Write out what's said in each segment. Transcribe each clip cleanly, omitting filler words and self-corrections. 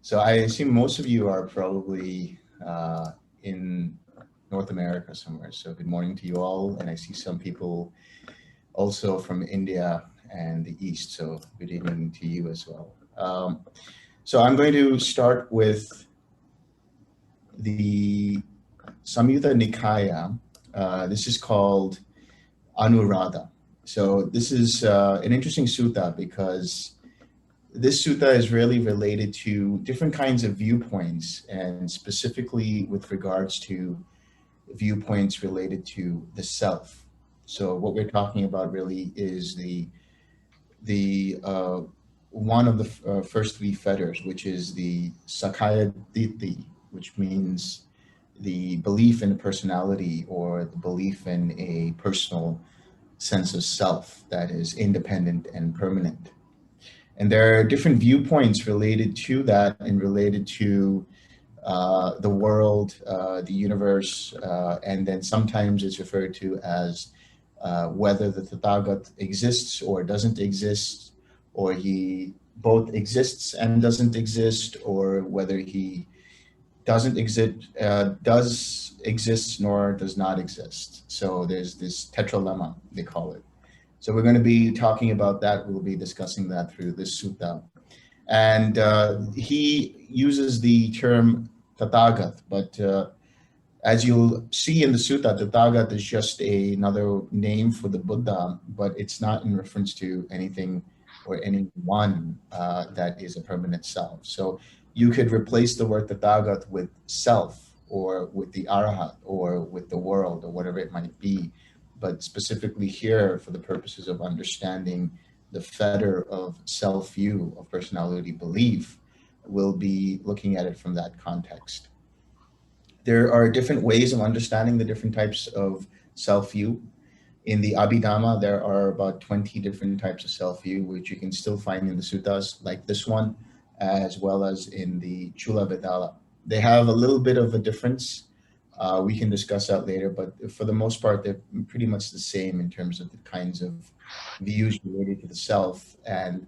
So I assume most of you are probably in North America somewhere. So good morning to you all. And I see some people also from India and the East. So good evening to you as well. So I'm going to start with the Samyutta Nikaya. This is called Anuradha. So this is an interesting sutta because this sutta is really related to different kinds of viewpoints, and specifically with regards to viewpoints related to the self. So what we're talking about really is the one of the first three fetters, which is the Sakaya Ditti, which means the belief in a personality or the belief in a personal sense of self that is independent and permanent. And there are different viewpoints related to that and related to the world, the universe, and then sometimes it's referred to as whether the Tathagat exists or doesn't exist, or he both exists and doesn't exist, or whether he doesn't exist, does exist nor does not exist. So there's this tetralemma, they call it. So we're going to be talking about that. We'll be discussing that through this sutta. And he uses the term Tathagat, but as you'll see in the sutta, Tathagat is just another name for the Buddha, but it's not in reference to anything or anyone that is a permanent self. So you could replace the word Tathagat with self, or with the Arahat, or with the world, or whatever it might be. But specifically here, for the purposes of understanding the fetter of self-view, of personality belief, we'll be looking at it from that context. There are different ways of understanding the different types of self-view. In the Abhidhamma, there are about 20 different types of self-view, which you can still find in the suttas like this one, as well as in the Chula Vedala. They have a little bit of a difference. We can discuss that later, but for the most part, they're pretty much the same in terms of the kinds of views related to the self and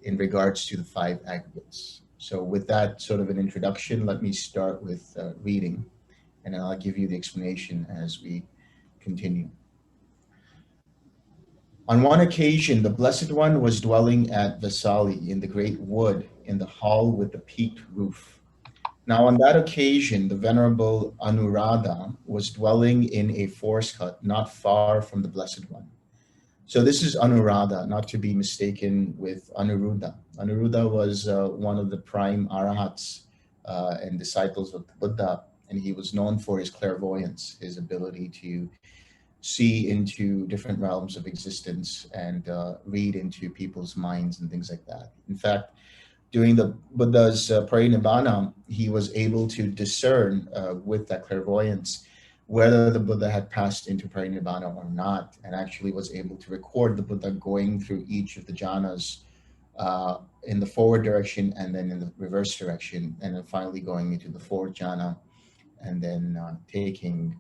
in regards to the five aggregates. So with that sort of an introduction, let me start with reading, and then I'll give you the explanation as we continue. On one occasion, the Blessed One was dwelling at Vesali in the great wood in the hall with the peaked roof. Now, on that occasion, the Venerable Anuradha was dwelling in a forest hut not far from the Blessed One. So this is Anuradha, not to be mistaken with Anuruddha. Anuruddha was one of the prime arahats and disciples of the Buddha, and he was known for his clairvoyance, his ability to see into different realms of existence and read into people's minds and things like that. In fact, during the Buddha's parinibbana, he was able to discern with that clairvoyance whether the Buddha had passed into parinibbana or not, and actually was able to record the Buddha going through each of the jhanas in the forward direction and then in the reverse direction, and then finally going into the fourth jhana and then taking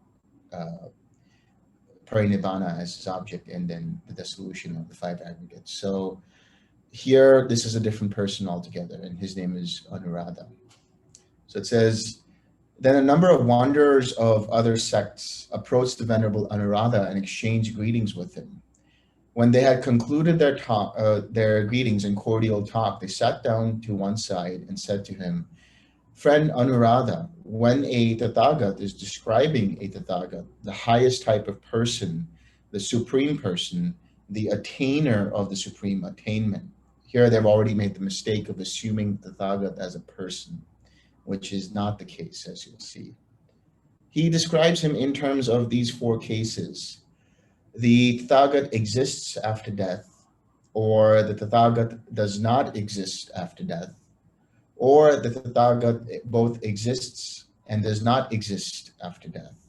parinibbana as his object, and then the dissolution of the five aggregates. So here, this is a different person altogether, and his name is Anuradha. So it says, then a number of wanderers of other sects approached the Venerable Anuradha and exchanged greetings with him. When they had concluded their greetings and cordial talk, they sat down to one side and said to him, Friend Anuradha, when a Tathagat is describing a Tathagat, the highest type of person, the supreme person, the attainer of the supreme attainment, here they've already made the mistake of assuming Tathagat as a person, which is not the case, as you'll see. He describes him in terms of these four cases. The Tathagat exists after death, or the Tathagat does not exist after death, or the Tathagat both exists and does not exist after death,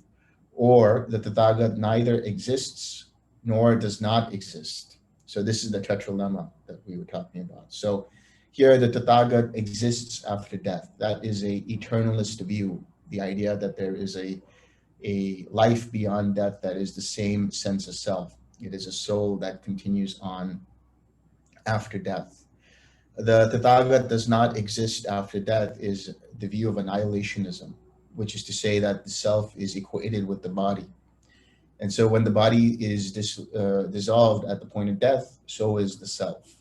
or the Tathagat neither exists nor does not exist. So this is the tetralemma that we were talking about. So here the Tathagat exists after death. That is a eternalist view, the idea that there is a life beyond death that is the same sense of self. It is a soul that continues on after death. The Tathagat does not exist after death is the view of annihilationism, which is to say that the self is equated with the body. And so when the body is dissolved at the point of death, so is the self.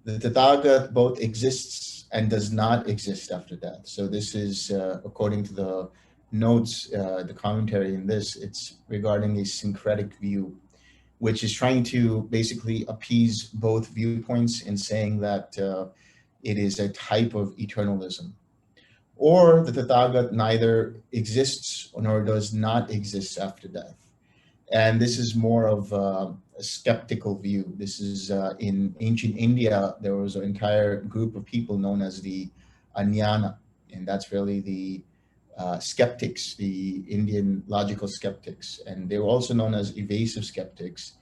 The Tathagat both exists and does not exist after death. So this is, according to the notes, the commentary in this, it's regarding a syncretic view, which is trying to basically appease both viewpoints in saying that it is a type of eternalism. Or the Tathagat neither exists nor does not exist after death. And this is more of a skeptical view. This is in ancient India, there was an entire group of people known as the Jnana, and that's really the skeptics, the Indian logical skeptics. And they were also known as evasive skeptics,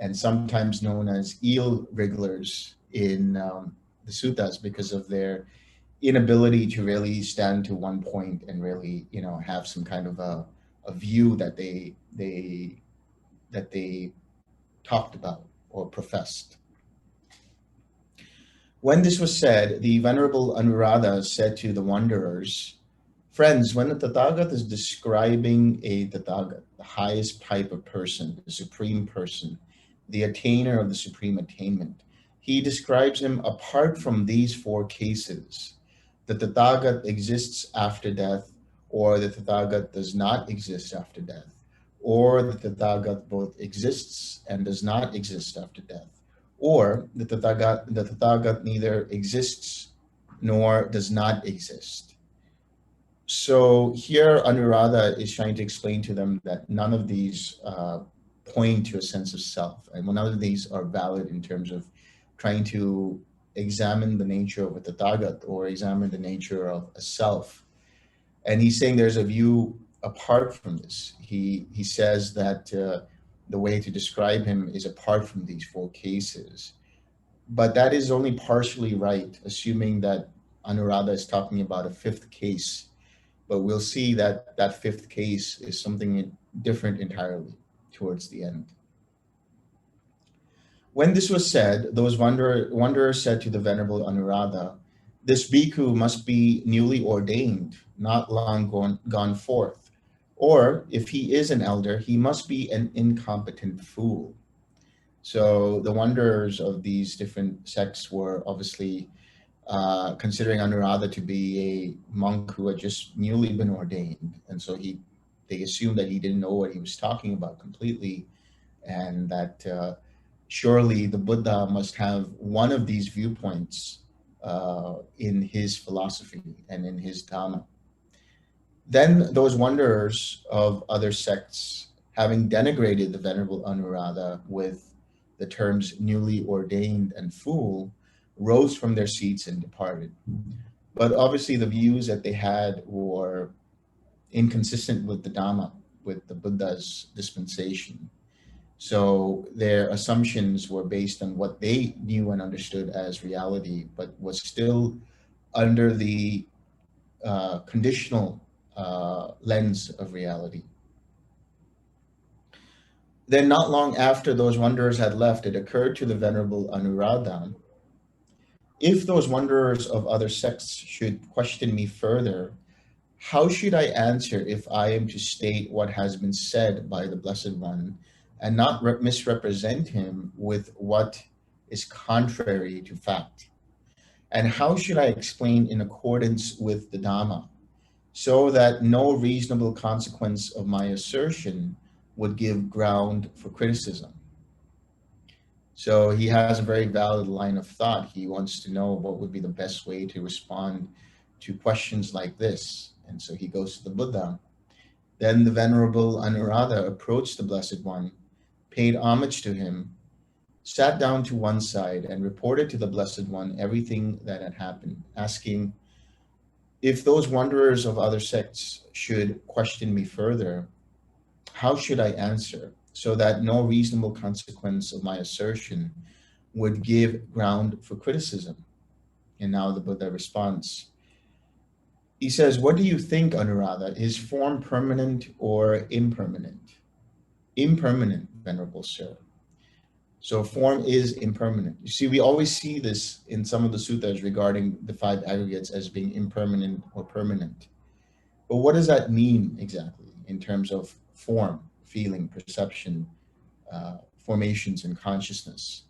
and sometimes known as eel wrigglers in the suttas because of their inability to really stand to one point and really, have some kind of a view that they talked about or professed. When this was said, the Venerable Anuradha said to the wanderers, "Friends, when the Tathagat is describing a Tathagat, the highest type of person, the supreme person, the attainer of the supreme attainment, he describes him apart from these four cases. The Tathagat exists after death, or the Tathagat does not exist after death, or the Tathagat both exists and does not exist after death, or the Tathagat neither exists nor does not exist." So here Anuradha is trying to explain to them that none of these point to a sense of self, and none of these are valid in terms of trying to examine the nature of a Tathagat or examine the nature of a self. And he's saying there's a view apart from this. He says that the way to describe him is apart from these four cases. But that is only partially right, assuming that Anuradha is talking about a fifth case. But we'll see that that fifth case is something different entirely towards the end. When this was said, those wanderers said to the Venerable Anuradha, "This bhikkhu must be newly ordained, not long gone forth. Or if he is an elder, he must be an incompetent fool." So the wanderers of these different sects were obviously considering Anuradha to be a monk who had just newly been ordained. And so they assumed that he didn't know what he was talking about completely, and that surely the Buddha must have one of these viewpoints in his philosophy and in his Dhamma. Then those wanderers of other sects, having denigrated the Venerable Anuradha with the terms newly ordained and fool, rose from their seats and departed. But obviously the views that they had were inconsistent with the Dhamma, with the Buddha's dispensation. So their assumptions were based on what they knew and understood as reality, but was still under the conditional lens of reality. Then not long after those wanderers had left, it occurred to the Venerable Anuradha, "If those wanderers of other sects should question me further, how should I answer if I am to state what has been said by the Blessed One and not misrepresent him with what is contrary to fact? And how should I explain in accordance with the Dhamma, so that no reasonable consequence of my assertion would give ground for criticism?" So he has a very valid line of thought. He wants to know what would be the best way to respond to questions like this. And so he goes to the Buddha. Then the Venerable Anuradha approached the Blessed One, paid homage to him, sat down to one side, and reported to the Blessed One everything that had happened, asking, "If those wanderers of other sects should question me further, how should I answer, so that no reasonable consequence of my assertion would give ground for criticism?" And now the Buddha responds. He says, "What do you think, Anuradha? Is form permanent or impermanent?" "Impermanent, Venerable Sir." So form is impermanent. You see, we always see this in some of the suttas regarding the 5 aggregates as being impermanent or permanent. But what does that mean exactly in terms of form, feeling, perception, formations, and consciousness?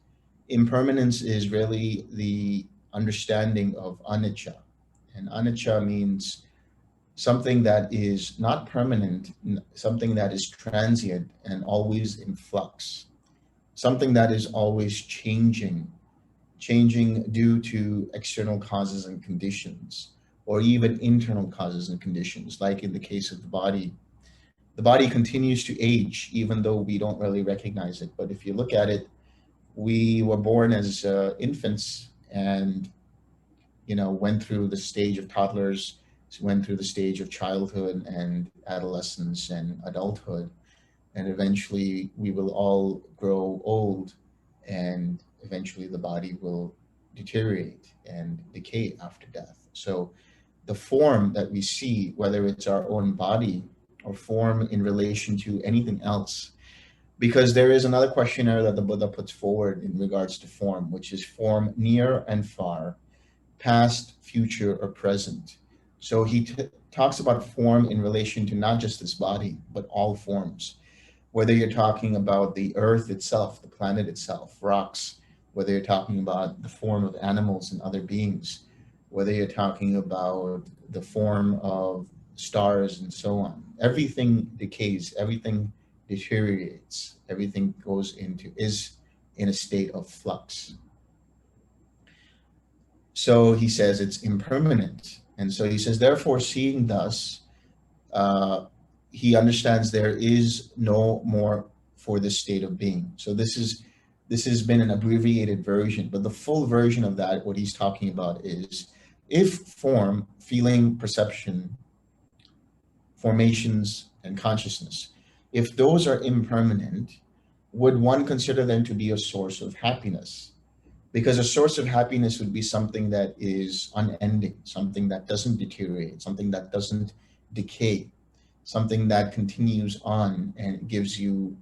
Impermanence is really the understanding of anicca. And anicca means something that is not permanent, something that is transient and always in flux, something that is always changing due to external causes and conditions, or even internal causes and conditions, like in the case of the body. The body continues to age, even though we don't really recognize it. But if you look at it, we were born as infants and, went through the stage of toddlers, went through the stage of childhood and adolescence and adulthood. And eventually we will all grow old, and eventually the body will deteriorate and decay after death. So the form that we see, whether it's our own body or form in relation to anything else, because there is another questionnaire that the Buddha puts forward in regards to form, which is form near and far, past, future, or present. So he talks about form in relation to not just this body, but all forms. Whether you're talking about the earth itself, the planet itself, rocks, whether you're talking about the form of animals and other beings, whether you're talking about the form of stars and so on. Everything decays, everything deteriorates, everything is in a state of flux. So he says it's impermanent. And so he says, therefore, seeing thus, he understands there is no more for this state of being. So this has been an abbreviated version, but the full version of that, what he's talking about is, if form, feeling, perception, formations, and consciousness, if those are impermanent, would one consider them to be a source of happiness? Because a source of happiness would be something that is unending, something that doesn't deteriorate, something that doesn't decay, something that continues on and gives you,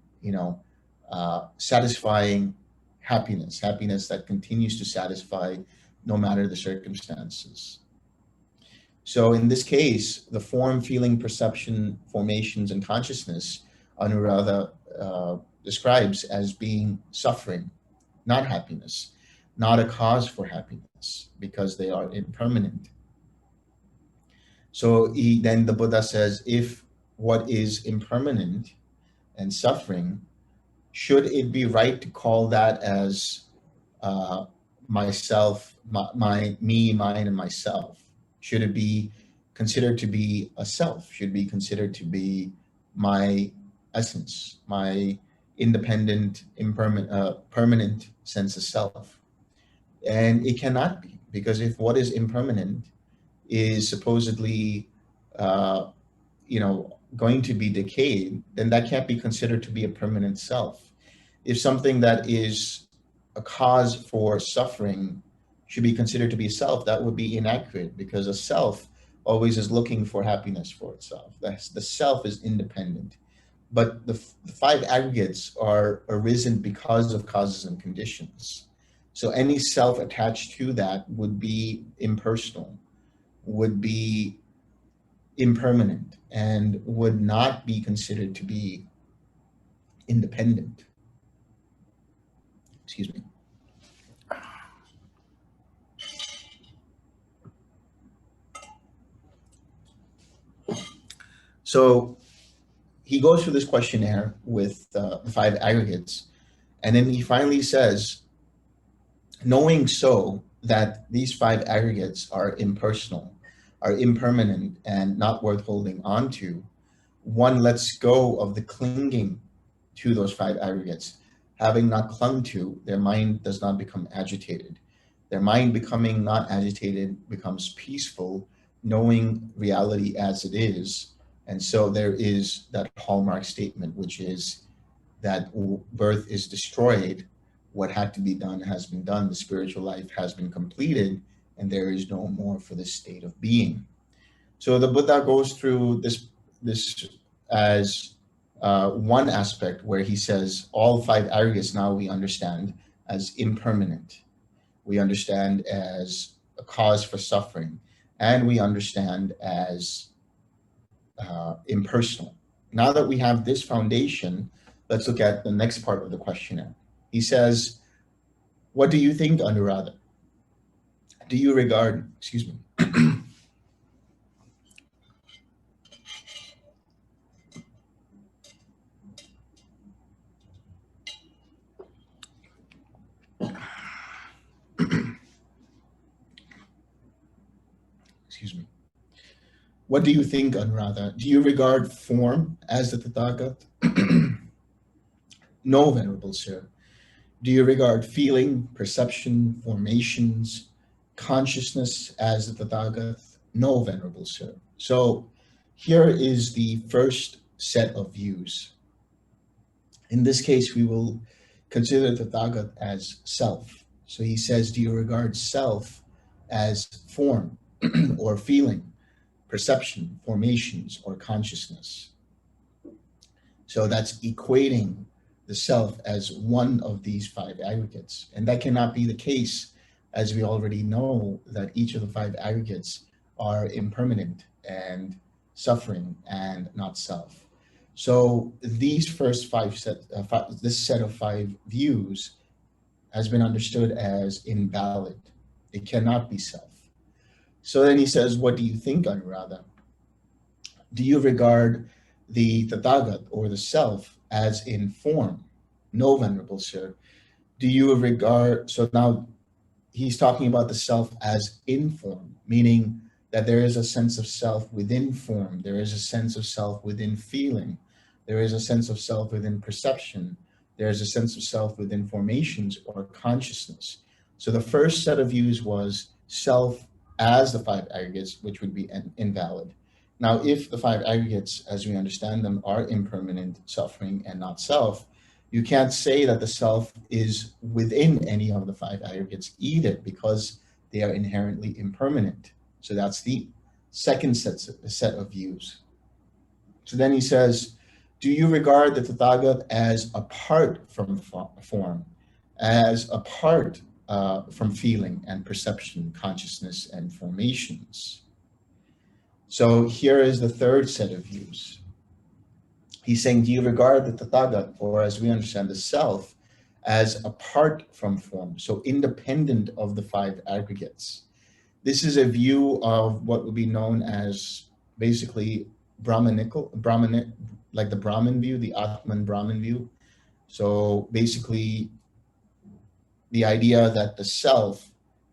satisfying happiness that continues to satisfy no matter the circumstances. So in this case, the form, feeling, perception, formations, and consciousness, Anuradha describes as being suffering, not happiness, not a cause for happiness, because they are impermanent. So then the Buddha says, if what is impermanent and suffering, should it be right to call that as myself, me, mine, and myself? Should it be considered to be a self? Should it be considered to be my essence, my independent, permanent sense of self? And it cannot be, because if what is impermanent is supposedly, going to be decayed, then that can't be considered to be a permanent self. If something that is a cause for suffering should be considered to be self, that would be inaccurate, because a self always is looking for happiness for itself. The self is independent. But the 5 aggregates are arisen because of causes and conditions. So any self attached to that would be impersonal, would be impermanent, and would not be considered to be independent. Excuse me. So he goes through this questionnaire with the 5 aggregates, and then he finally says, knowing so that these 5 aggregates are impersonal, are impermanent, and not worth holding on to, one lets go of the clinging to those 5 aggregates. Having not clung to, their mind does not become agitated. Their mind becoming not agitated becomes peaceful, knowing reality as it is. And so there is that hallmark statement, which is that birth is destroyed. What had to be done has been done. The spiritual life has been completed, and there is no more for this state of being. So the Buddha goes through this as one aspect where he says all five aggregates now we understand as impermanent. We understand as a cause for suffering, and we understand as impersonal. Now that we have this foundation, let's look at the next part of the questionnaire. He says, what do you think, Anuradha? Do you regard, excuse me, excuse me. What do you think, Anuradha? Do you regard form as the Tathagata? No, Venerable Sir. Do you regard feeling, perception, formations, consciousness as the Tathagata? No, Venerable Sir. So here is the first set of views. In this case, we will consider the Tathagata as self. So he says, do you regard self as form or feeling, perception, formations, or consciousness? So that's equating the self as one of these five aggregates. And that cannot be the case, as we already know that each of the five aggregates are impermanent and suffering and not self. So these first this set of five views has been understood as invalid. It cannot be self. So then he says, what do you think, Anuradha? Do you regard the Tathagata or the self as in form? No, Venerable Sir. Do you regard, so now he's talking about the self as in form, meaning that there is a sense of self within form. There is a sense of self within feeling. There is a sense of self within perception. There is a sense of self within formations or consciousness. So the first set of views was self as the five aggregates, which would be invalid. Now, if the five aggregates, as we understand them, are impermanent, suffering, and not self, you can't say that the self is within any of the five aggregates either, because they are inherently impermanent. So that's the second set of views. So then he says, do you regard the Tathagata as apart from form, as apart from feeling and perception, consciousness, and formations? So here is the third set of views. He's saying, do you regard the Tathagata, or as we understand the self, as apart from form, so independent of the five aggregates? This is a view of what would be known as basically Brahmanic, like the Brahman view, the Atman Brahman view. So basically the idea that the self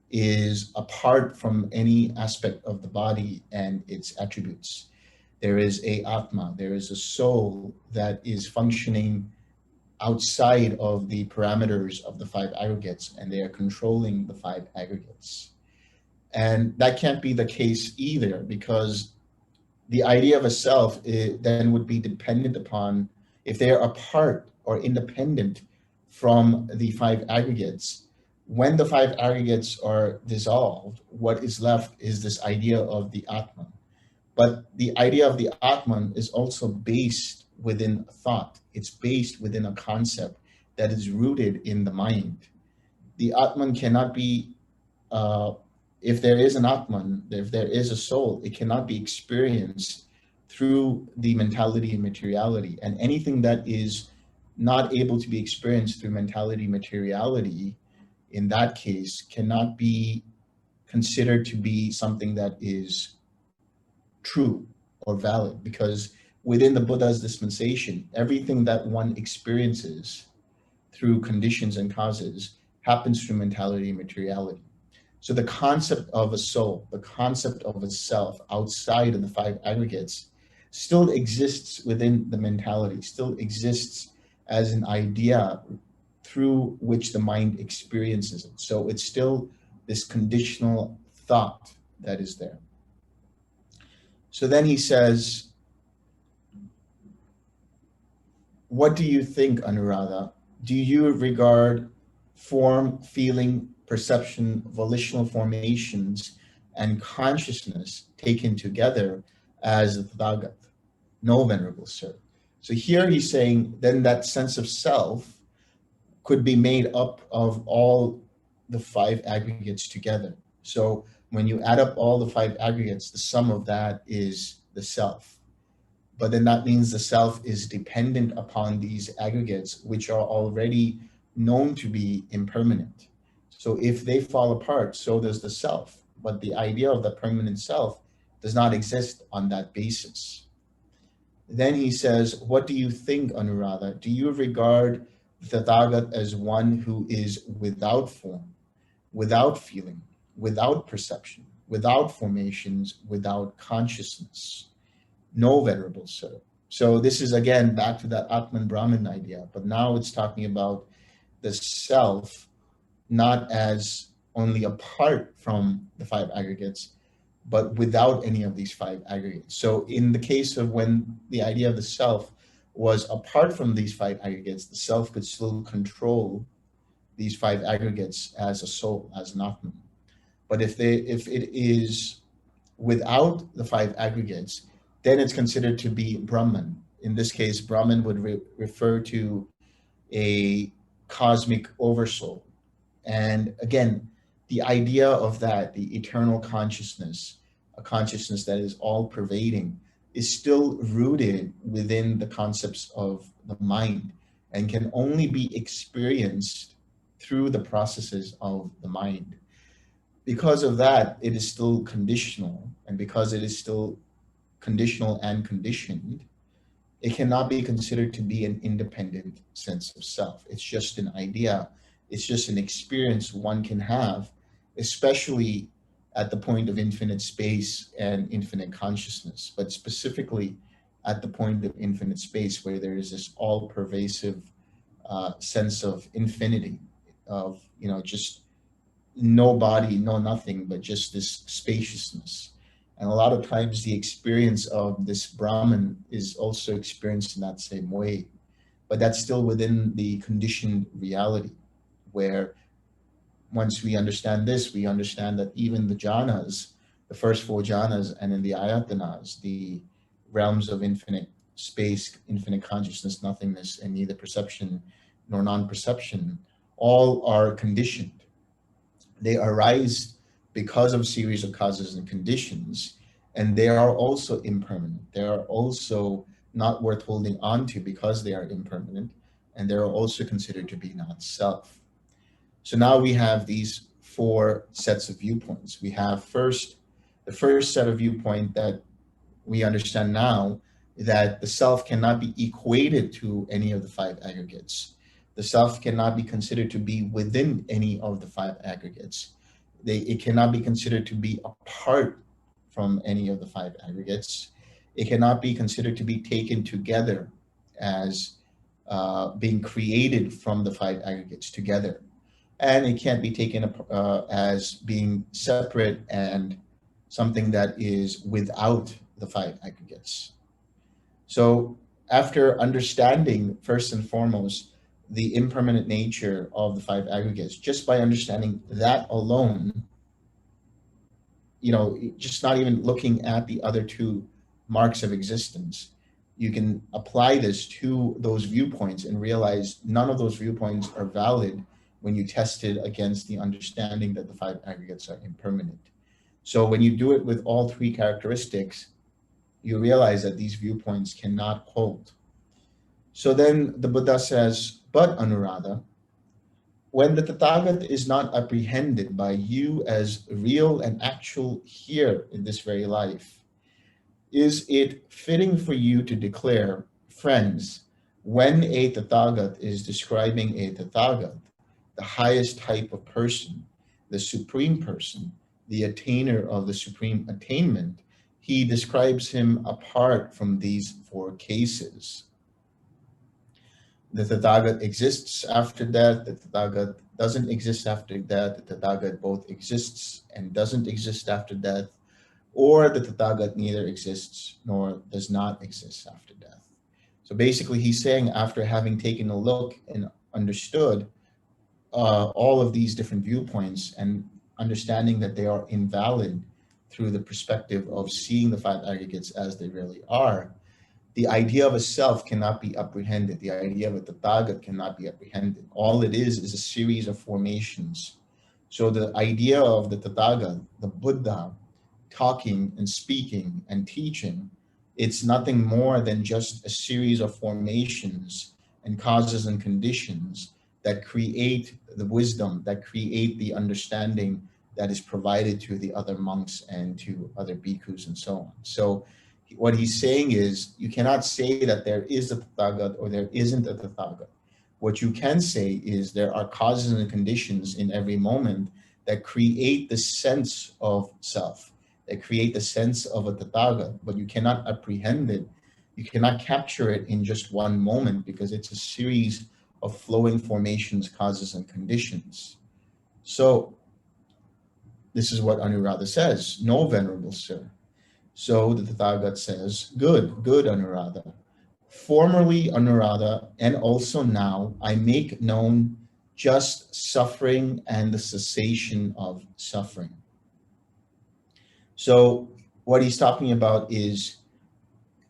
is apart from any aspect of the body and its attributes. There is a Atma, there is a soul that is functioning outside of the parameters of the five aggregates, and they are controlling the five aggregates. And that can't be the case either, because the idea of a self then would be dependent upon, if they are apart or independent from the five aggregates, when the five aggregates are dissolved, what is left is this idea of the Atman. But the idea of the Atman is also based within thought. It's based within a concept that is rooted in the mind. The Atman cannot be, if there is an Atman, if there is a soul, it cannot be experienced through the mentality and materiality. And anything that is not able to be experienced through mentality, materiality, in that case, cannot be considered to be something that is true or valid, because within the Buddha's dispensation, everything that one experiences through conditions and causes happens through mentality and materiality. So the concept of a soul, the concept of a self outside of the five aggregates still exists within the mentality, still exists as an idea through which the mind experiences it. So it's still this conditional thought that is there. So then he says, what do you think, Anuradha? Do you regard form, feeling, perception, volitional formations, and consciousness taken together as the Tathagata? No, Venerable Sir. So here he's saying then that sense of self could be made up of all the five aggregates together. So when you add up all the five aggregates, the sum of that is the self. But then that means the self is dependent upon these aggregates, which are already known to be impermanent. So if they fall apart, so does the self. But the idea of the permanent self does not exist on that basis. Then he says, what do you think, Anuradha? Do you regard the Tathagat as one who is without form, without feeling, without perception, without formations, without consciousness? No, venerable sir. So this is again back to that Atman Brahman idea, but now it's talking about the self not as only apart from the five aggregates, but without any of these five aggregates. So in the case of when the idea of the self was apart from these five aggregates, the self could still control these five aggregates as a soul, as an Atman. But if it is without the five aggregates, then it's considered to be Brahman. In this case, Brahman would refer to a cosmic oversoul. And again, the idea of that, the eternal consciousness, a consciousness that is all pervading, is still rooted within the concepts of the mind and can only be experienced through the processes of the mind. Because of that, it is still conditional, and because it is still conditional and conditioned, it cannot be considered to be an independent sense of self. It's just an idea. It's just an experience one can have, especially at the point of infinite space and infinite consciousness, but specifically at the point of infinite space where there is this all-pervasive sense of infinity, of, just no body, no nothing, but just this spaciousness. And a lot of times the experience of this Brahman is also experienced in that same way, but that's still within the conditioned reality, where once we understand this, we understand that even the jhanas, the first four jhanas, and in the ayatanas, the realms of infinite space, infinite consciousness, nothingness, and neither perception nor non-perception, all are conditioned. They arise because of a series of causes and conditions, and they are also impermanent. They are also not worth holding on to because they are impermanent, and they are also considered to be not self. So now we have these four sets of viewpoints. We have the first set of viewpoint that we understand now, that the self cannot be equated to any of the five aggregates. The self cannot be considered to be within any of the five aggregates. It cannot be considered to be apart from any of the five aggregates. It cannot be considered to be taken together as being created from the five aggregates together. And it can't be taken as being separate and something that is without the five aggregates. So after understanding, first and foremost, the impermanent nature of the five aggregates, just by understanding that alone, just not even looking at the other two marks of existence, you can apply this to those viewpoints and realize none of those viewpoints are valid when you test it against the understanding that the five aggregates are impermanent. So when you do it with all three characteristics, you realize that these viewpoints cannot hold. So then the Buddha says, but Anuradha, when the Tathagat is not apprehended by you as real and actual here in this very life, is it fitting for you to declare, friends, when a Tathagat is describing a Tathagat, the highest type of person, the supreme person, the attainer of the supreme attainment, he describes him apart from these four cases. The Tathagat exists after death, the Tathagat doesn't exist after death, the Tathagat both exists and doesn't exist after death, or the Tathagat neither exists nor does not exist after death. So basically he's saying, after having taken a look and understood all of these different viewpoints and understanding that they are invalid through the perspective of seeing the five aggregates as they really are, the idea of a self cannot be apprehended. The idea of a Tathagata cannot be apprehended. All it is a series of formations. So the idea of the Tathagata, the Buddha, talking and speaking and teaching, it's nothing more than just a series of formations and causes and conditions that create the wisdom, that create the understanding that is provided to the other monks and to other bhikkhus and so on. So what he's saying is, you cannot say that there is a Tathagata or there isn't a Tathagata. What you can say is there are causes and conditions in every moment that create the sense of self, that create the sense of a Tathagata, but you cannot apprehend it. You cannot capture it in just one moment because it's a series of flowing formations, causes, and conditions. So this is what Anuradha says, "No, Venerable Sir." So the Tathagata says, good, good, Anuradha. Formerly, Anuradha, and also now, I make known just suffering and the cessation of suffering. So what he's talking about is,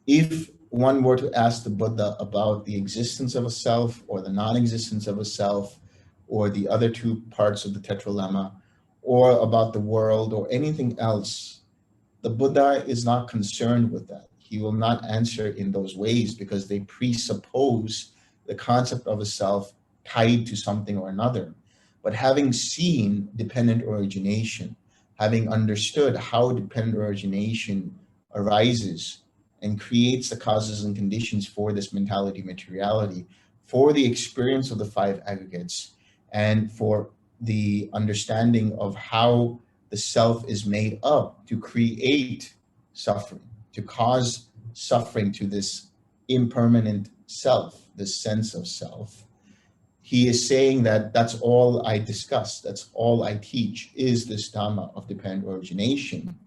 if one were to ask the Buddha about the existence of a self or the non-existence of a self or the other two parts of the tetralemma or about the world or anything else, the Buddha is not concerned with that. He will not answer in those ways because they presuppose the concept of a self tied to something or another. But having seen dependent origination, having understood how dependent origination arises and creates the causes and conditions for this mentality materiality, for the experience of the five aggregates, and for the understanding of how the self is made up to create suffering, to cause suffering to this impermanent self, this sense of self. He is saying that that's all I discuss, that's all I teach, is this Dhamma of dependent origination.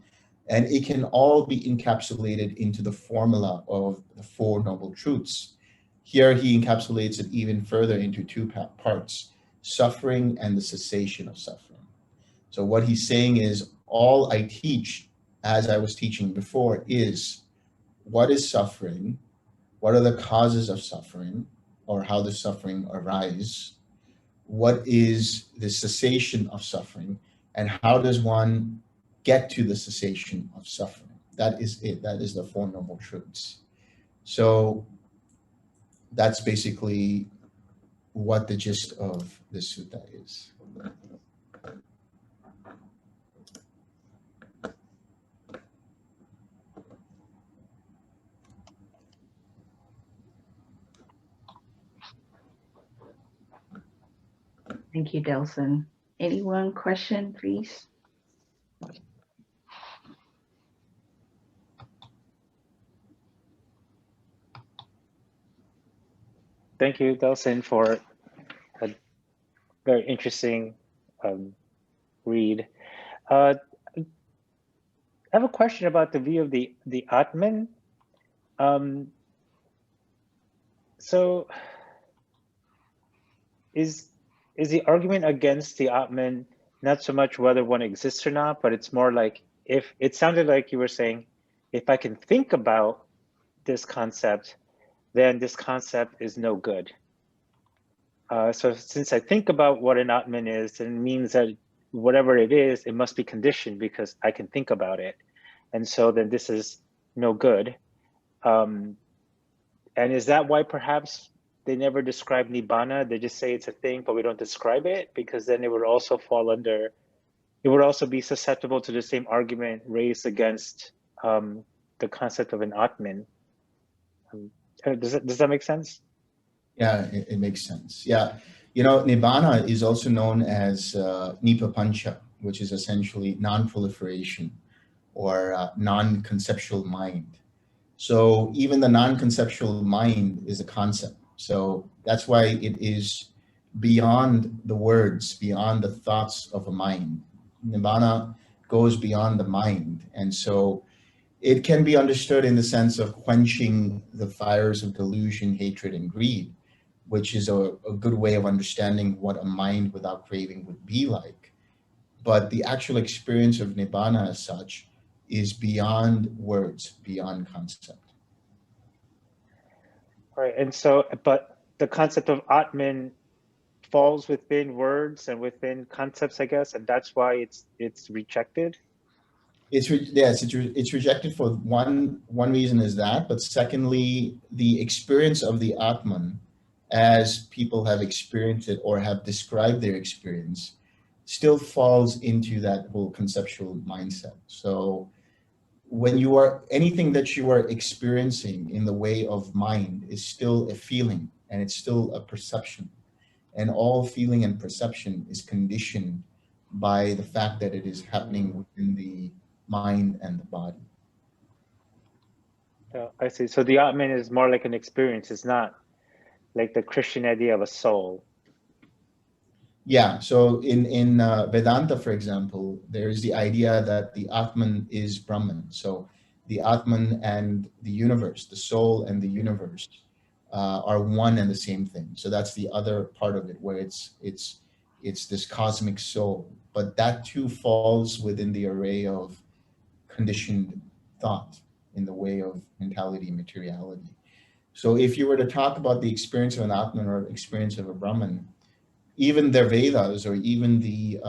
And it can all be encapsulated into the formula of the Four Noble Truths. Here he encapsulates it even further into two parts, suffering and the cessation of suffering. So what he's saying is, all I teach, as I was teaching before, is what is suffering, what are the causes of suffering, or how the suffering arises, what is the cessation of suffering, and how does one get to the cessation of suffering. That is it. That is the Four Noble Truths. So that's basically what the gist of the sutta is. Thank you, Delson. Anyone question, please? Thank you, Delson, for a very interesting read. I have a question about the view of the Atman. So is the argument against the Atman not so much whether one exists or not, but it's more like, if it sounded like you were saying, if I can think about this concept, then this concept is no good. So since I think about what an Atman is, then it means that whatever it is, it must be conditioned because I can think about it. And so then this is no good. And is that why perhaps they never describe Nibbana? They just say it's a thing, but we don't describe it, because then it would also fall under, it would also be susceptible to the same argument raised against the concept of an Atman. Does that make sense? Yeah, it makes sense. Yeah, you know, Nibbana is also known as Nipapancha, which is essentially non-proliferation or non-conceptual mind. So even the non-conceptual mind is a concept. So that's why it is beyond the words, beyond the thoughts of a mind. Nibbana goes beyond the mind. And so it can be understood in the sense of quenching the fires of delusion, hatred, and greed, which is a good way of understanding what a mind without craving would be like. But the actual experience of Nibbana as such is beyond words, beyond concept. Right, and so, but the concept of Atman falls within words and within concepts, I guess, and that's why it's rejected. Yes, it's rejected for one reason is that, but secondly, the experience of the Atman, as people have experienced it or have described their experience, still falls into that whole conceptual mindset. So when you are, anything that you are experiencing in the way of mind is still a feeling and it's still a perception. And all feeling and perception is conditioned by the fact that it is happening within the mind and the body. I see. So the Atman is more like an experience. It's not like the Christian idea of a soul. Yeah, so in Vedanta, for example, there is the idea that the Atman is Brahman. So the Atman and the universe, the soul and the universe are one and the same thing. So that's the other part of it, where it's this cosmic soul. But that too falls within the array of conditioned thought in the way of mentality, materiality. So if you were to talk about the experience of an Atman or experience of a Brahman, even their Vedas or even the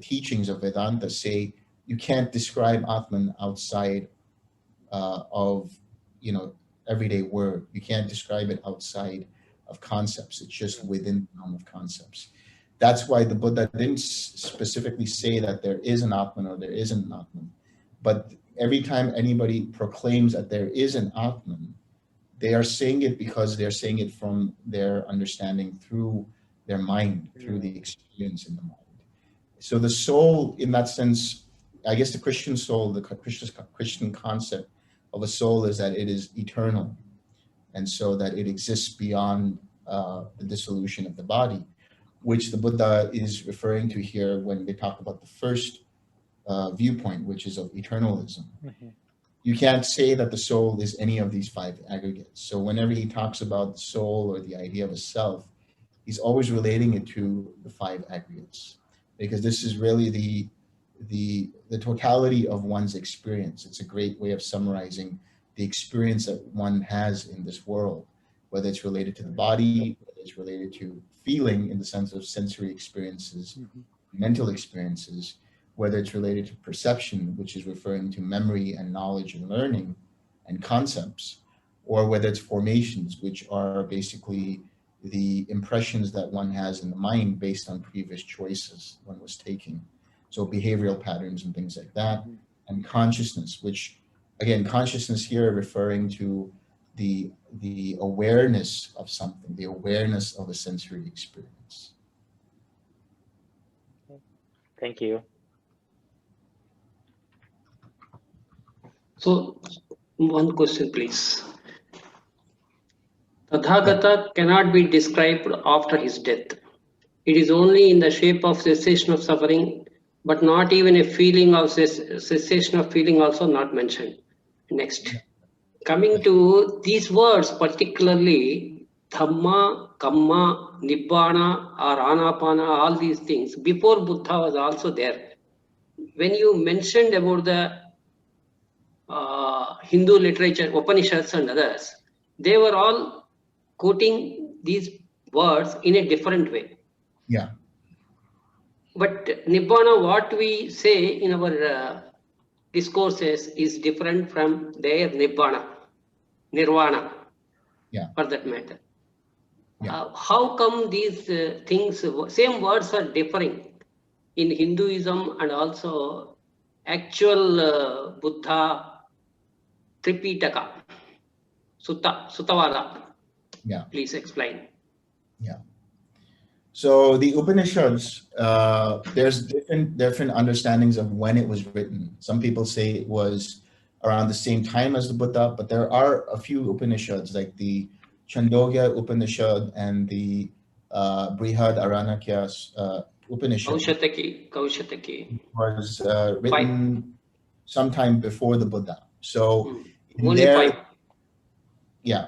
teachings of Vedanta say you can't describe Atman outside of, you know, everyday word. You can't describe it outside of concepts. It's just within the realm of concepts. That's why the Buddha didn't specifically say that there is an Atman or there isn't an Atman. But every time anybody proclaims that there is an Atman, they are saying it because they're saying it from their understanding through their mind, through the experience in the mind. So the soul, in that sense, I guess the Christian soul, the Christian concept of a soul is that it is eternal, and so that it exists beyond the dissolution of the body, which the Buddha is referring to here when they talk about the first viewpoint, which is of eternalism. Mm-hmm. You can't say that the soul is any of these five aggregates. So whenever he talks about the soul or the idea of a self, he's always relating it to the five aggregates, because this is really the totality of one's experience. It's a great way of summarizing the experience that one has in this world, whether it's related to the body, whether it's related to feeling in the sense of sensory experiences, mental experiences, whether it's related to perception, which is referring to memory and knowledge and learning and concepts, or whether it's formations, which are basically the impressions that one has in the mind based on previous choices one was taking. So behavioral patterns and things like that, and consciousness, which again, consciousness here referring to the awareness of something, the awareness of a sensory experience. Thank you. So, one question, please. Tathagata cannot be described after his death. It is only in the shape of cessation of suffering, but not even a feeling of cessation of feeling also not mentioned. Next. Coming to these words, particularly Dhamma, Kamma, Nibbana or Anapana, all these things, before Buddha was also there. When you mentioned about the Hindu literature, Upanishads and others, they were all quoting these words in a different way. Yeah. But Nibbana, what we say in our discourses is different from their Nibbana, Nirvana, for that matter. Yeah. How come these things, same words are differing in Hinduism and also actual Buddha Tripitaka, Sutta, Suttavāda? Yeah. Please explain. Yeah. So the Upanishads, there's different understandings of when it was written. Some people say it was around the same time as the Buddha, but there are a few Upanishads like the Chandogya Upanishad and the Brihad Aranakya Upanishad. Kaushataki. Was written sometime before the Buddha. So only five. Yeah.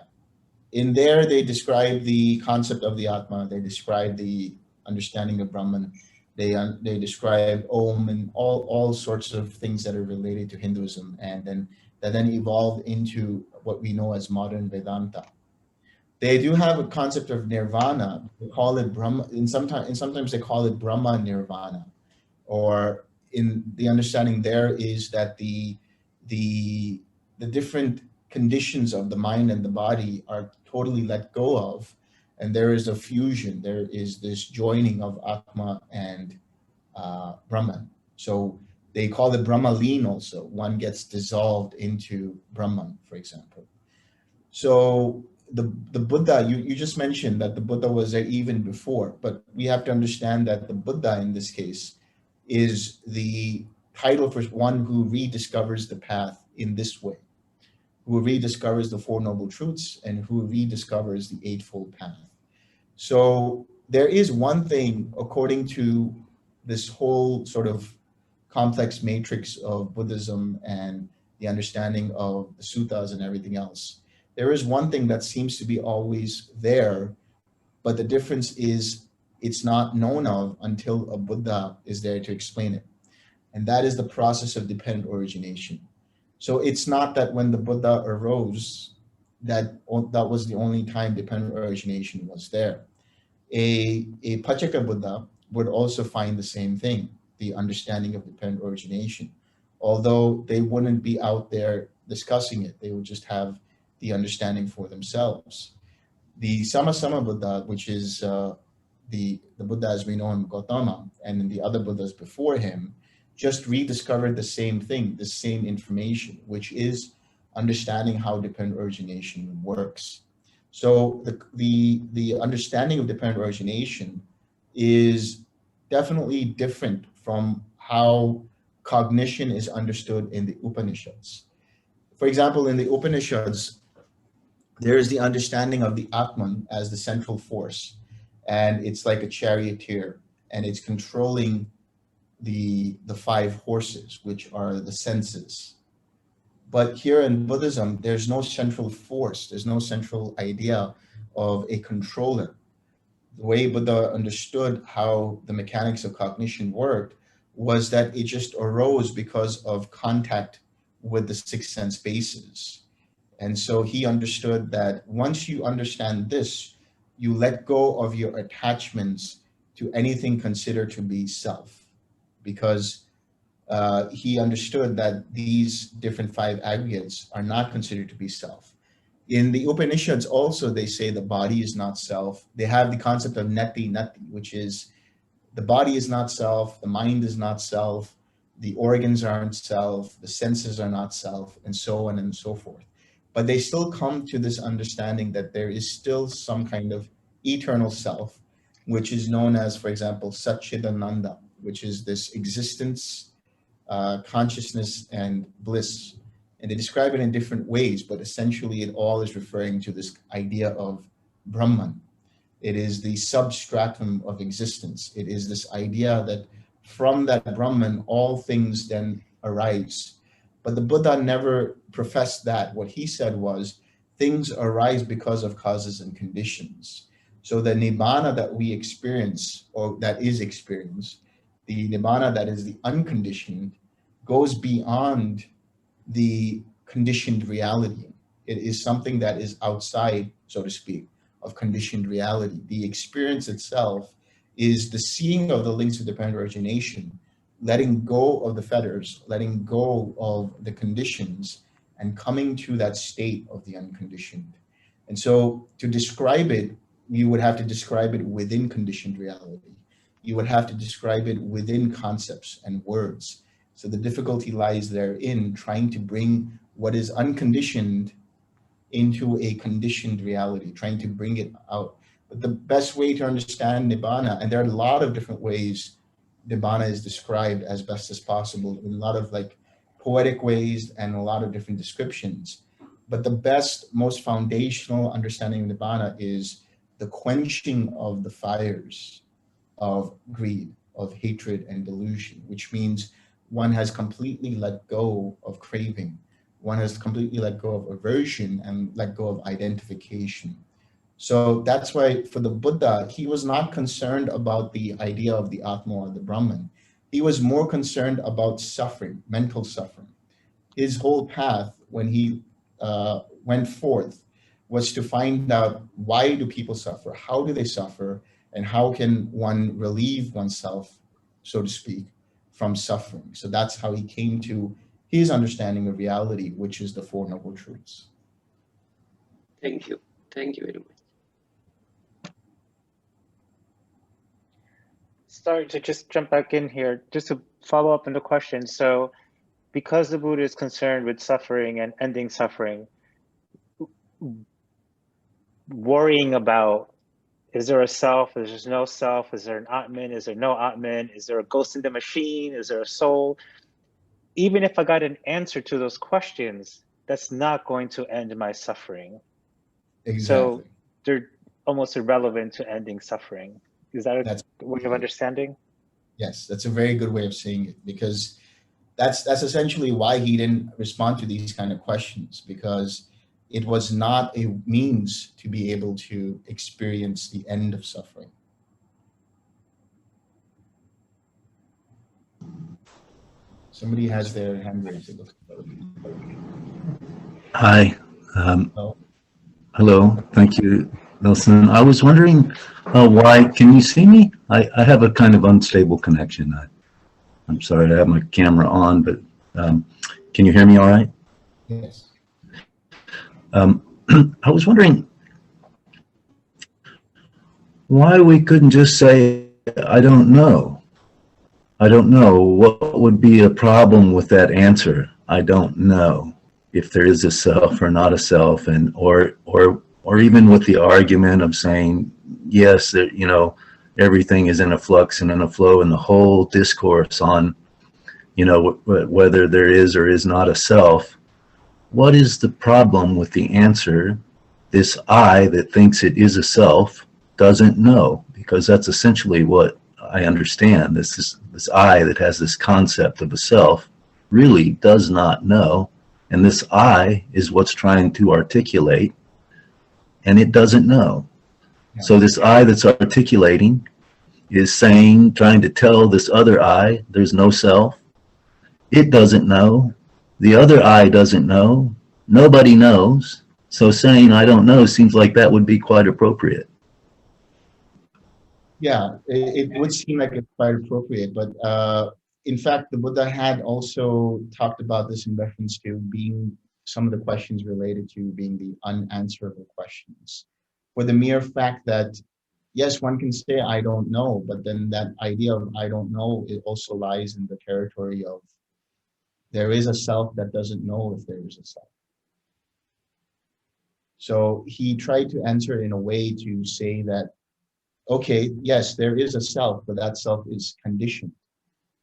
In there, they describe the concept of the Atma. They describe the understanding of Brahman. They describe Om and all sorts of things that are related to Hinduism, and then that evolved into what we know as modern Vedanta. They do have a concept of nirvana. They call it Brahma, and sometimes they call it Brahma nirvana, or in the understanding there is that the different conditions of the mind and the body are totally let go of, and there is a fusion. There is this joining of Atma and Brahman. So they call it Brahma-leen also. One gets dissolved into Brahman, for example. So the Buddha, you just mentioned that the Buddha was there even before, but we have to understand that the Buddha in this case is the title for one who rediscovers the path in this way, who rediscovers the Four Noble Truths and who rediscovers the Eightfold Path. So there is one thing, according to this whole sort of complex matrix of Buddhism and the understanding of the suttas and everything else, there is one thing that seems to be always there, but the difference is it's not known of until a Buddha is there to explain it. And that is the process of dependent origination. So it's not that when the Buddha arose, that was the only time dependent origination was there. A Pacceka Buddha would also find the same thing, the understanding of dependent origination. Although they wouldn't be out there discussing it, they would just have the understanding for themselves. The Samasama Buddha, which is the Buddha as we know him, Gautama, and the other Buddhas before him, just rediscovered the same thing, the same information, which is understanding how dependent origination works. So the understanding of dependent origination is definitely different from how cognition is understood in the Upanishads. For example, in the Upanishads, there is the understanding of the Atman as the central force, and it's like a charioteer, and it's controlling the five horses, which are the senses. But here in Buddhism, there's no central force, there's no central idea of a controller. The way Buddha understood how the mechanics of cognition worked was that it just arose because of contact with the six sense bases. And so he understood that once you understand this, you let go of your attachments to anything considered to be self, because he understood that these different five aggregates are not considered to be self. In the Upanishads also, they say the body is not self. They have the concept of neti, which is the body is not self, the mind is not self, the organs aren't self, the senses are not self, and so on and so forth. But they still come to this understanding that there is still some kind of eternal self, which is known as, for example, Satchidananda, which is this existence, consciousness, and bliss. And they describe it in different ways, but essentially it all is referring to this idea of Brahman. It is the substratum of existence. It is this idea that from that Brahman, all things then arise. But the Buddha never professed that. What he said was, things arise because of causes and conditions. So the Nibbana that we experience, or that is experienced, the Nibbana that is the unconditioned, goes beyond the conditioned reality. It is something that is outside, so to speak, of conditioned reality. The experience itself is the seeing of the links of dependent origination, letting go of the fetters, letting go of the conditions, and coming to that state of the unconditioned. And so to describe it, you would have to describe it within conditioned reality. You would have to describe it within concepts and words. So the difficulty lies therein, trying to bring what is unconditioned into a conditioned reality, trying to bring it out. But the best way to understand Nibbana, and there are a lot of different ways Nibbana is described as best as possible, in a lot of like poetic ways and a lot of different descriptions. But the best, most foundational understanding of Nibbana is the quenching of the fires of greed, of hatred and delusion, which means one has completely let go of craving. One has completely let go of aversion and let go of identification. So that's why for the Buddha, he was not concerned about the idea of the Atma or the Brahman. He was more concerned about suffering, mental suffering. His whole path when he went forth was to find out, why do people suffer? How do they suffer? And how can one relieve oneself, so to speak, from suffering? So that's how he came to his understanding of reality, which is the Four Noble Truths. Thank you. Thank you very much. Sorry to just jump back in here, just to follow up on the question. So because the Buddha is concerned with suffering and ending suffering, worrying about, is there a self, is there no self, is there an Atman, is there no Atman, is there a ghost in the machine, is there a soul? Even if I got an answer to those questions, that's not going to end my suffering. Exactly. So they're almost irrelevant to ending suffering. Is that a way of understanding? Yes, that's a very good way of saying it, because that's essentially why he didn't respond to these kind of questions, because it was not a means to be able to experience the end of suffering. Somebody has their hand raised. It looks like. Hi. Hello. Thank you, Delson. I was wondering why, can you see me? I have a kind of unstable connection. I'm sorry, I have my camera on, but can you hear me all right? Yes. I was wondering why we couldn't just say, I don't know. I don't know. What would be a problem with that answer? I don't know if there is a self or not a self, and or even with the argument of saying, yes, that, you know, everything is in a flux and in a flow, and the whole discourse on, you know, whether there is or is not a self. What is the problem with the answer? This I that thinks it is a self doesn't know, because that's essentially what I understand. This I that has this concept of a self really does not know, and this I is what's trying to articulate, and it doesn't know. Yeah. So this I that's articulating is saying, trying to tell this other I there's no self. It doesn't know. The other I doesn't know. Nobody knows. So saying I don't know seems like that would be quite appropriate. Yeah, it would seem like it's quite appropriate, but in fact, the Buddha had also talked about this in reference to being some of the questions related to being the unanswerable questions. For the mere fact that, yes, one can say I don't know, but then that idea of I don't know, it also lies in the territory of there is a self that doesn't know if there is a self. So he tried to answer in a way to say that, okay, yes, there is a self, but that self is conditioned.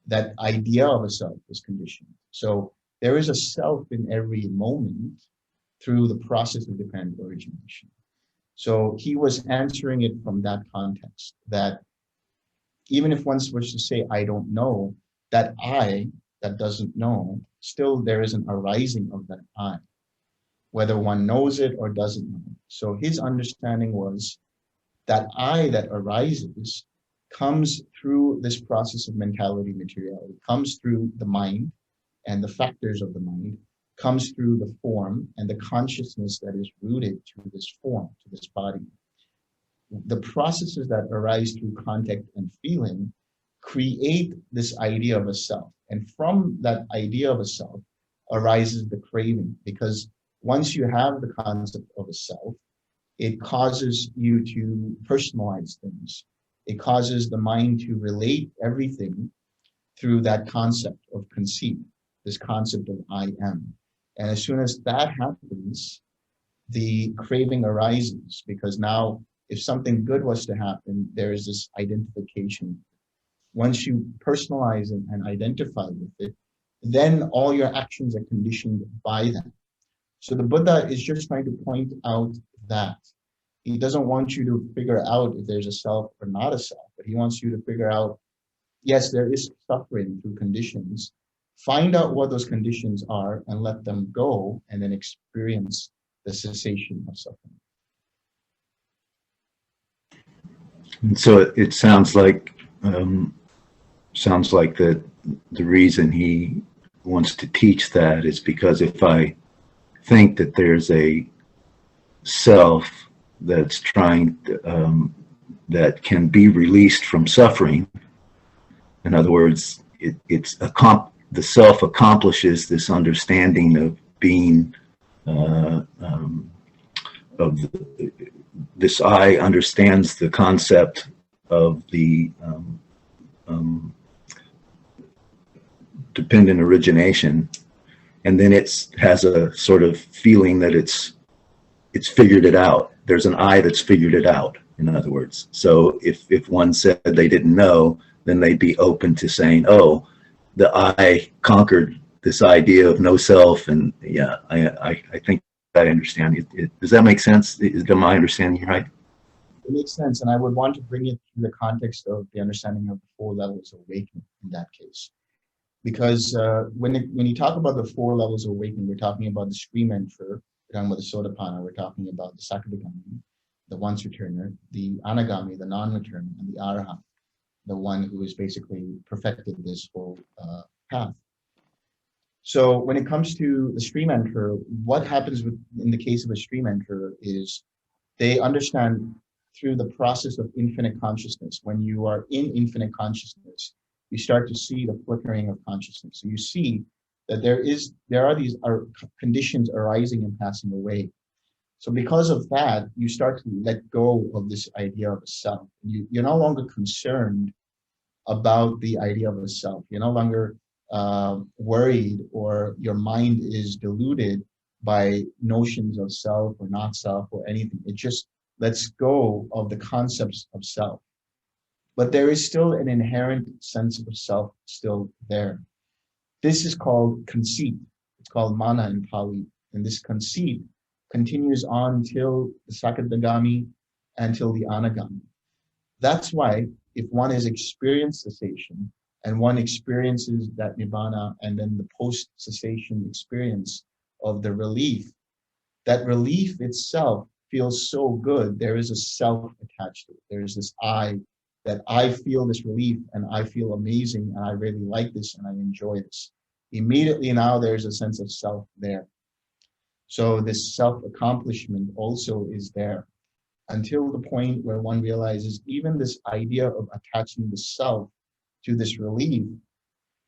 That idea of a self is conditioned. So there is a self in every moment through the process of dependent origination. So he was answering it from that context, that even if one was to say, I don't know, that I that doesn't know, still there is an arising of that I, whether one knows it or doesn't know. So his understanding was that I that arises comes through this process of mentality materiality, comes through the mind and the factors of the mind, comes through the form and the consciousness that is rooted to this form, to this body. The processes that arise through contact and feeling create this idea of a self. And from that idea of a self arises the craving, because once you have the concept of a self, it causes you to personalize things. It causes the mind to relate everything through that concept of conceit, this concept of I am. And as soon as that happens, the craving arises, because now if something good was to happen, there is this identification. Once you personalize it and identify with it, then all your actions are conditioned by that. So the Buddha is just trying to point out that. He doesn't want you to figure out if there's a self or not a self, but he wants you to figure out, yes, there is suffering through conditions. Find out what those conditions are and let them go, and then experience the cessation of suffering. And so it sounds like that the reason he wants to teach that is because if I think that there's a self that's trying to, that can be released from suffering. In other words, the self accomplishes this understanding of being, this I understands the concept of the dependent origination, and then it has a sort of feeling that it's figured it out. There's an I that's figured it out, in other words. So if one said they didn't know, then they'd be open to saying, oh, the I conquered this idea of no self. And yeah, I think I understand it. Does that make sense? Am I understanding you right? It makes sense, and I would want to bring it to the context of the understanding of the 4 levels of awakening in that case. Because when you talk about the 4 levels of awakening, we're talking about the stream enterer, we're talking about the Sotapanna, we're talking about the Sakadagami, the once returner, the Anagami, the non-returner, and the Arahant, the one who has basically perfected this whole path. So when it comes to the stream enterer, what happens in the case of a stream enterer is they understand through the process of infinite consciousness. When you are in infinite consciousness, you start to see the flickering of consciousness. So you see that there are these conditions arising and passing away. So because of that, you start to let go of this idea of a self. You're no longer concerned about the idea of a self. You're no longer worried, or your mind is deluded by notions of self or not self or anything. It just lets go of the concepts of self. But there is still an inherent sense of self still there. This is called conceit. It's called mana in Pali. And this conceit continues on till the Sakadagami and till the Anagami. That's why if one has experienced cessation and one experiences that nibbana and then the post-cessation experience of the relief, that relief itself feels so good. There is a self attached to it. There is this I, that I feel this relief and I feel amazing and I really like this and I enjoy this. Immediately now there's a sense of self there. So this self-accomplishment also is there, until the point where one realizes even this idea of attaching the self to this relief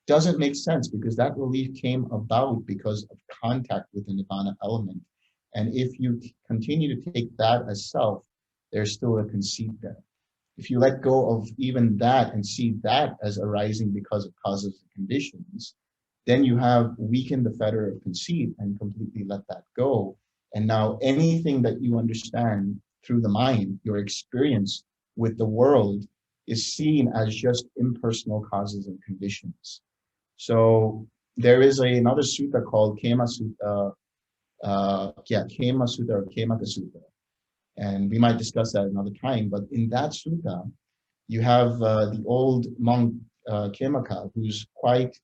doesn't make sense, because that relief came about because of contact with the nibbana element. And if you continue to take that as self, there's still a conceit there. If you let go of even that and see that as arising because of causes and conditions, then you have weakened the fetter of conceit and completely let that go. And now anything that you understand through the mind, your experience with the world, is seen as just impersonal causes and conditions. So there is another sutta called Kema Sutta, Kema Sutta or Kemaka Sutta. And we might discuss that another time, but in that sutta, you have the old monk Kemaka, who's quite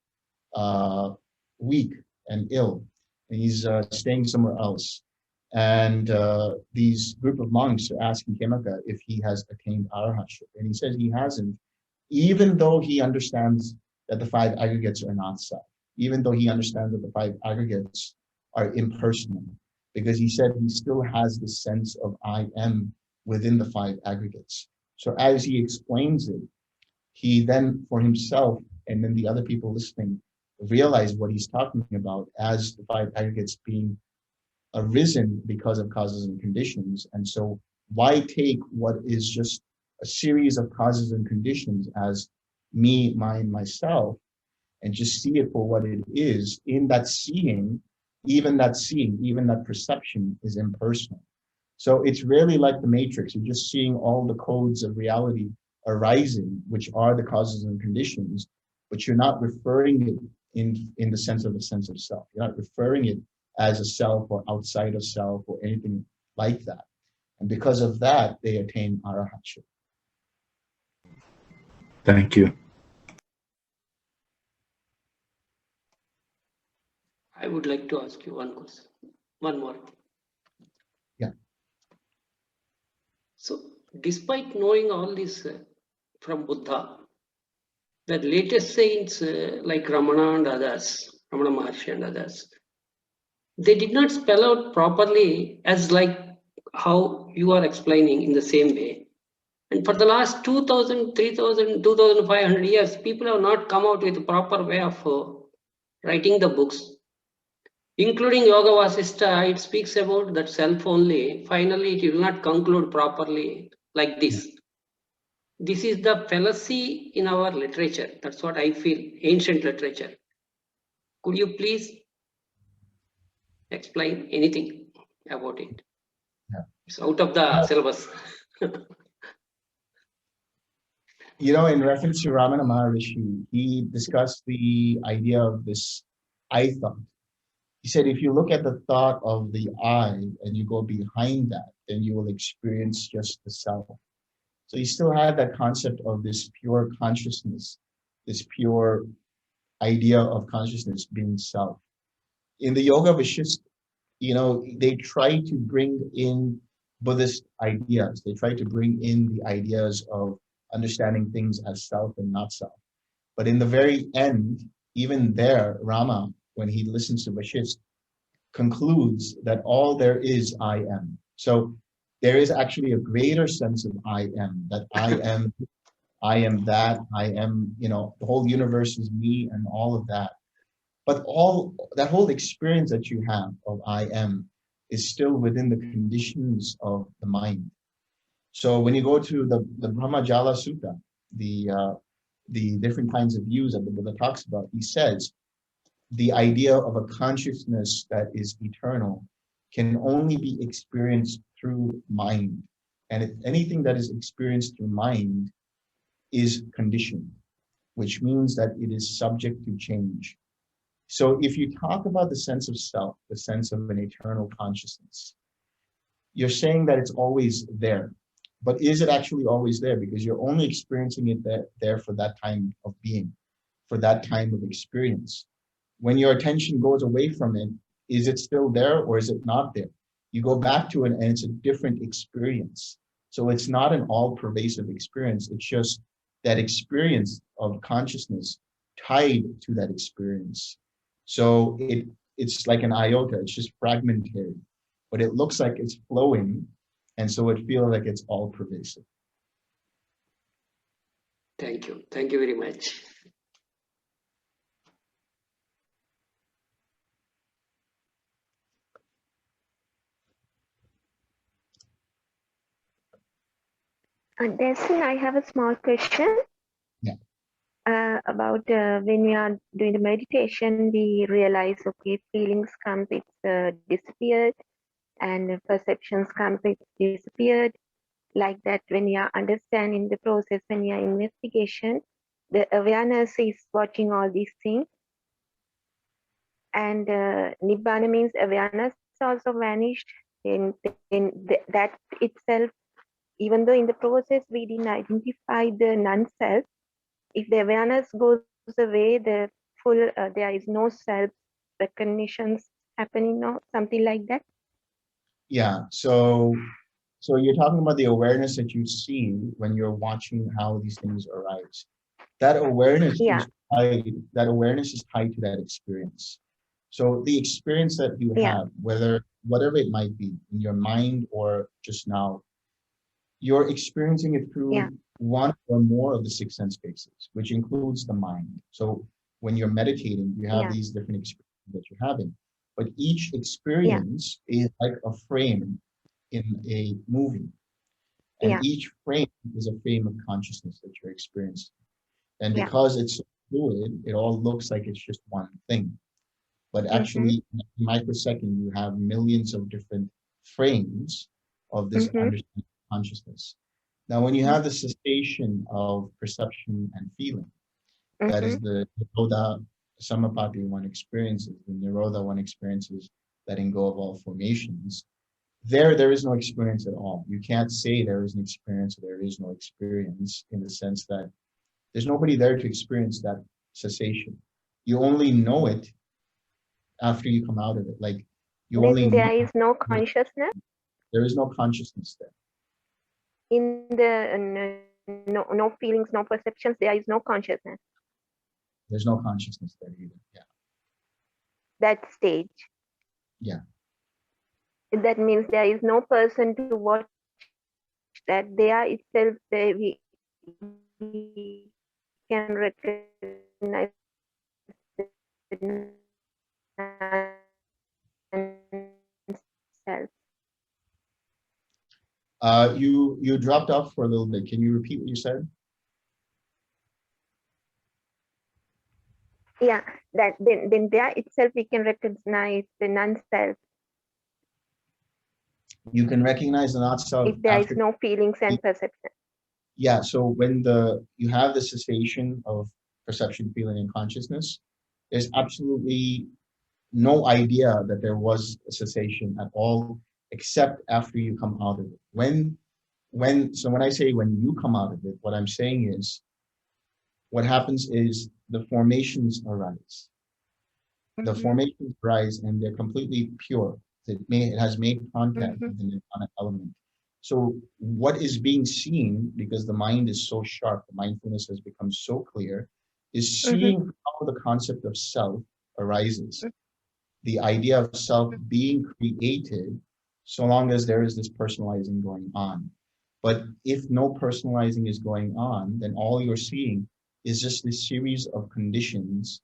weak and ill, and he's staying somewhere else. And these group of monks are asking Kemaka if he has attained arahatship, and he says he hasn't, even though he understands that the 5 aggregates are not self, even though he understands that the 5 aggregates are impersonal, because he said he still has the sense of I am within the 5 aggregates. So as he explains it, he then for himself and then the other people listening realize what he's talking about as the 5 aggregates being arisen because of causes and conditions. And so why take what is just a series of causes and conditions as me, mine, myself, and just see it for what it is? In that seeing, even that perception is impersonal. So it's really like the Matrix. You're just seeing all the codes of reality arising, which are the causes and conditions, but you're not referring it in the sense of self. You're not referring it as a self or outside of self or anything like that. And because of that, they attain arahatship. Thank you. I would like to ask you one question, one more. Yeah. So, despite knowing all this from Buddha, the latest saints like Ramana and others, Ramana Maharshi and others, they did not spell out properly as like how you are explaining in the same way. And for the last 2000, 3000, 2500 years, people have not come out with a proper way of writing the books. Including Yoga Vasistha, it speaks about that self only. Finally, it will not conclude properly like this. This is the fallacy in our literature. That's what I feel, ancient literature. Could you please explain anything about it? Yeah. It's out of the syllabus. You know, in reference to Ramana Maharishi, he discussed the idea of this I thought. He said, if you look at the thought of the I and you go behind that, then you will experience just the self. So he still had that concept of this pure consciousness, this pure idea of consciousness being self. In the Yoga Vishist, you know, they try to bring in Buddhist ideas. They try to bring in the ideas of understanding things as self and not self. But in the very end, even there, Rama, when he listens to Vashist, concludes that all there is I am. So there is actually a greater sense of I am, that I am that, I am, you know, the whole universe is me and all of that. But all that whole experience that you have of I am is still within the conditions of the mind. So when you go to the Brahmajala Sutta, the different kinds of views that the Buddha talks about, he says the idea of a consciousness that is eternal can only be experienced through mind. And if anything that is experienced through mind is conditioned, which means that it is subject to change. So if you talk about the sense of self, the sense of an eternal consciousness, you're saying that it's always there. But is it actually always there? Because you're only experiencing it there for that time of being, for that time of experience. When your attention goes away from it, is it still there or is it not there? You go back to it and it's a different experience. So it's not an all-pervasive experience. It's just that experience of consciousness tied to that experience. So it's like an iota, it's just fragmentary, but it looks like it's flowing. And so it feels like it's all pervasive. Thank you. Thank you very much. Delson, I have a small question. Yeah. About when we are doing the meditation, we realize, okay, feelings come, it's disappeared, and perceptions come, it's disappeared. Like that, when you are understanding the process, when you are investigation, the awareness is watching all these things. And Nibbana means awareness also vanished. In that itself, even though in the process we didn't identify the non-self, if the awareness goes away, the full there is no self recognitions happening now, something like that. Yeah. So you're talking about the awareness that you see when you're watching how these things arise. That awareness is tied to that experience. So the experience that you have, whatever it might be, in your mind or just now, you're experiencing it through one or more of the six sense bases, which includes the mind. So when you're meditating, you have these different experiences that you're having, but each experience is like a frame in a movie. And each frame is a frame of consciousness that you're experiencing. And because it's so fluid, it all looks like it's just one thing. But actually, in a microsecond, you have millions of different frames of this understanding consciousness. Now, when you have the cessation of perception and feeling, that is the Nirodha Samapati one experiences, the Nirodha one experiences, letting go of all formations. There is no experience at all. You can't say there is an experience or there is no experience, in the sense that there's nobody there to experience that cessation. You only know it after you come out of it. Like you only there is no consciousness. There is no consciousness there. In the no feelings, no perceptions, there is no consciousness. There's no consciousness there either. Yeah. That stage. Yeah. That means there is no person to watch that. There itself, we can recognize self. You dropped off for a little bit. Can you repeat what you said? Yeah, that then there itself we can recognize the non-self. You can recognize the not self If there is no feelings and perception. Yeah, so when you have the cessation of perception, feeling, and consciousness, there's absolutely no idea that there was a cessation at all, except after you come out of it. So when I say when you come out of it, what I'm saying is, what happens is the formations arise. The formations rise and they're completely pure. It has made contact with the nirvana element. So what is being seen, because the mind is so sharp, the mindfulness has become so clear, is seeing how the concept of self arises. The idea of self being created, so long as there is this personalizing going on. But if no personalizing is going on, then all you're seeing is just this series of conditions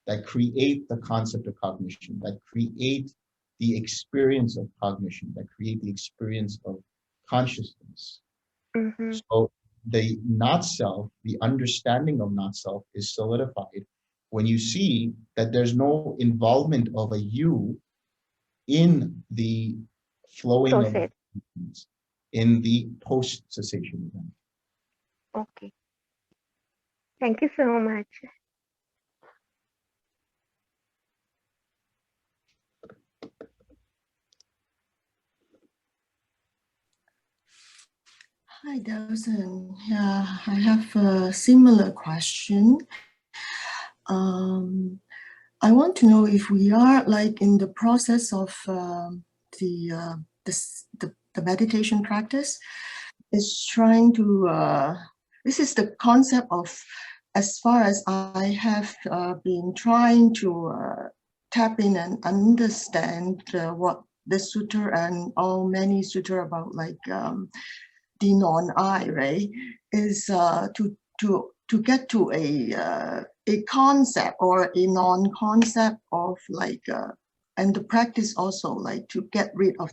that create the concept of cognition, that create the experience of cognition, that create the experience of consciousness. So the not self, the understanding of not self is solidified when you see that there's no involvement of a you in the flowing of the in the post-cessation event. Okay. Thank you so much. Hi, Delson. Yeah, I have a similar question. I want to know if we are like in the process of the meditation practice is trying to, this is the concept of, as far as I have been trying to tap in and understand what the sutta and all many sutta about like the non-I, right, is to get to a concept or a non-concept of like, and the practice also like to get rid of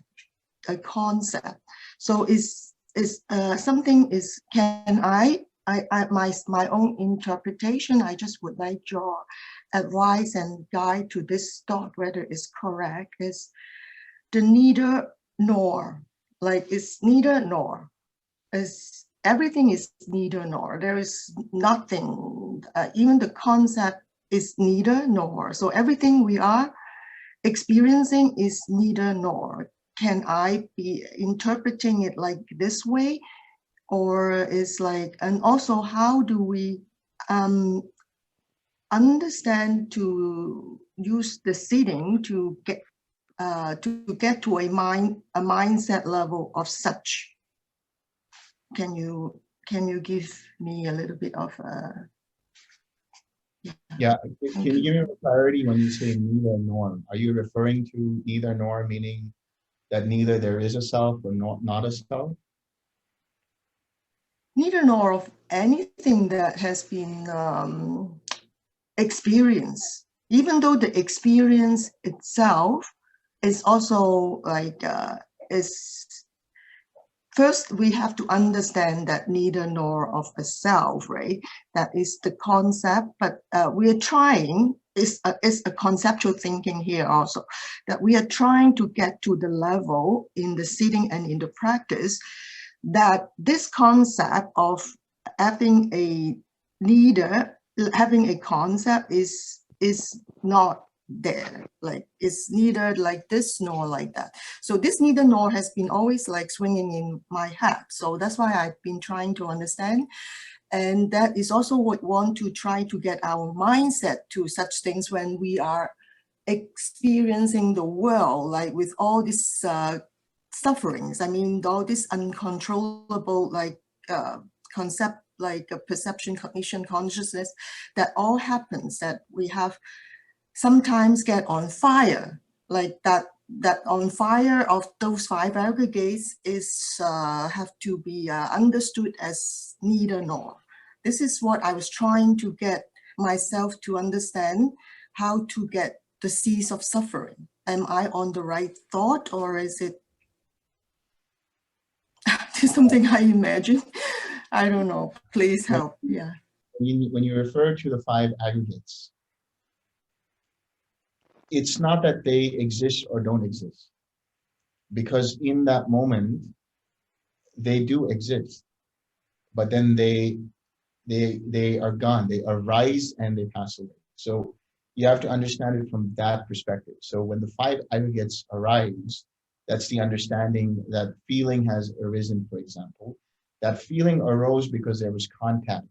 a concept. So is something is, can I my own interpretation, I just would like your advice and guide to this thought, whether it's correct, is the neither nor, like it's neither nor. Is everything is neither nor. There is nothing, even the concept is neither nor. So everything we are experiencing is neither nor. Can I be interpreting it like this way? Or is like, and also how do we understand to use the sitting to get to a mindset level of such? Can you give me a little bit of yeah, can you give me more clarity when you say neither nor? Are you referring to neither nor, meaning that neither there is a self or not a self? Neither nor of anything that has been experienced, even though the experience itself is also like is. First, we have to understand that neither nor of a self, right? That is the concept, but we're trying, is a conceptual thinking here also, that we are trying to get to the level in the sitting and in the practice that this concept of having a neither, having a concept is not there, like it's neither like this nor like that. So this neither nor has been always like swinging in my head. So that's why I've been trying to understand. And that is also what we want to try to get our mindset to such things when we are experiencing the world, like with all these sufferings. I mean, all this uncontrollable like concept, like perception, cognition, consciousness, that all happens, that we have sometimes get on fire, like that that on fire of those five aggregates is have to be understood as neither nor. This is what I was trying to get myself to understand, how to get the cease of suffering. Am I on the right thought, or is it something I imagine? I don't know. Please help. Yeah. When you refer to the five aggregates, it's not that they exist or don't exist, because in that moment they do exist, but then they are gone. They arise and they pass away. So you have to understand it from that perspective. So when the five aggregates arise, that's the understanding that feeling has arisen, for example. That feeling arose because there was contact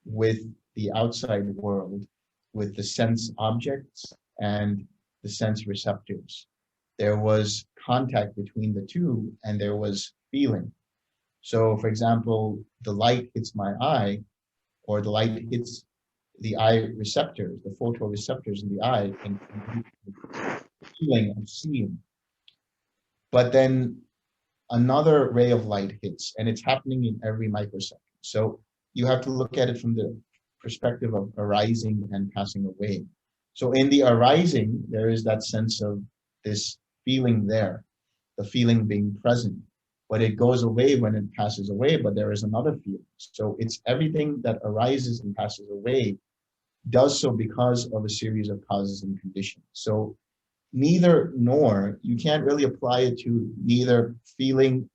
with the outside world, with the sense objects and the sense receptors. There was contact between the two, and there was feeling. So, for example, the light hits my eye, or the light hits the eye receptors, the photoreceptors in the eye, and feeling of seeing. But then another ray of light hits, and it's happening in every microsecond. So you have to look at it from the perspective of arising and passing away. So in the arising, there is that sense of this feeling there, the feeling being present, but it goes away when it passes away, but there is another feeling. So it's everything that arises and passes away does so because of a series of causes and conditions. So neither nor, you can't really apply it to neither feeling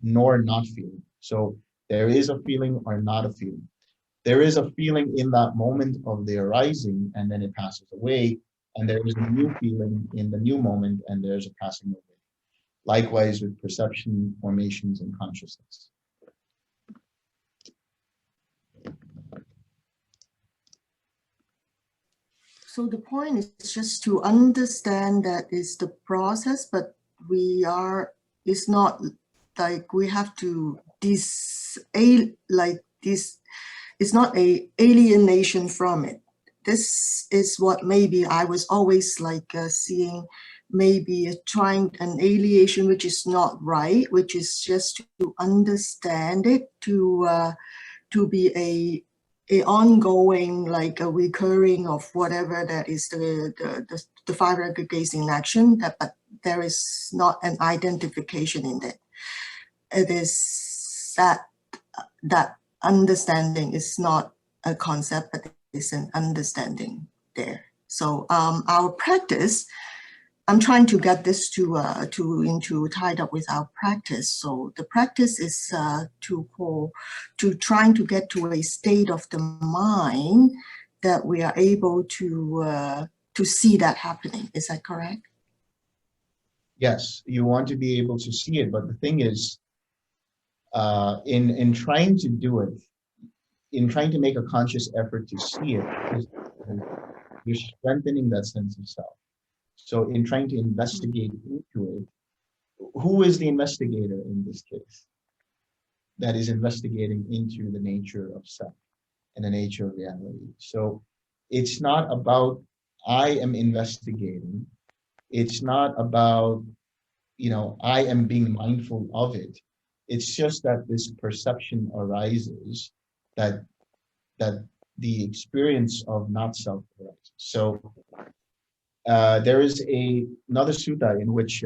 nor not feeling. So there is a feeling or not a feeling. There is a feeling in that moment of the arising, and then it passes away, and there is a new feeling in the new moment, and there's a passing away. Likewise with perception, formations, and consciousness. So the point is just to understand that is the process, but it's not like we have to it's not a alienation from it. This is what maybe I was always like seeing, maybe trying an alienation, which is not right, which is just to understand it, to be a ongoing, like a recurring of whatever that is the five aggregates in action, but there is not an identification in it. It is that understanding is not a concept, but it's an understanding there. So our practice, I'm trying to get this into tied up with our practice. So the practice is to trying to get to a state of the mind that we are able to see that happening. Is that correct? Yes, you want to be able to see it, but the thing is, in trying to do it, in trying to make a conscious effort to see it, you're strengthening that sense of self. So in trying to investigate into it, who is the investigator in this case? That is investigating into the nature of self and the nature of reality. So it's not about I am investigating. It's not about, I am being mindful of it. It's just that this perception arises, that the experience of not self arises. So there is another sutta in which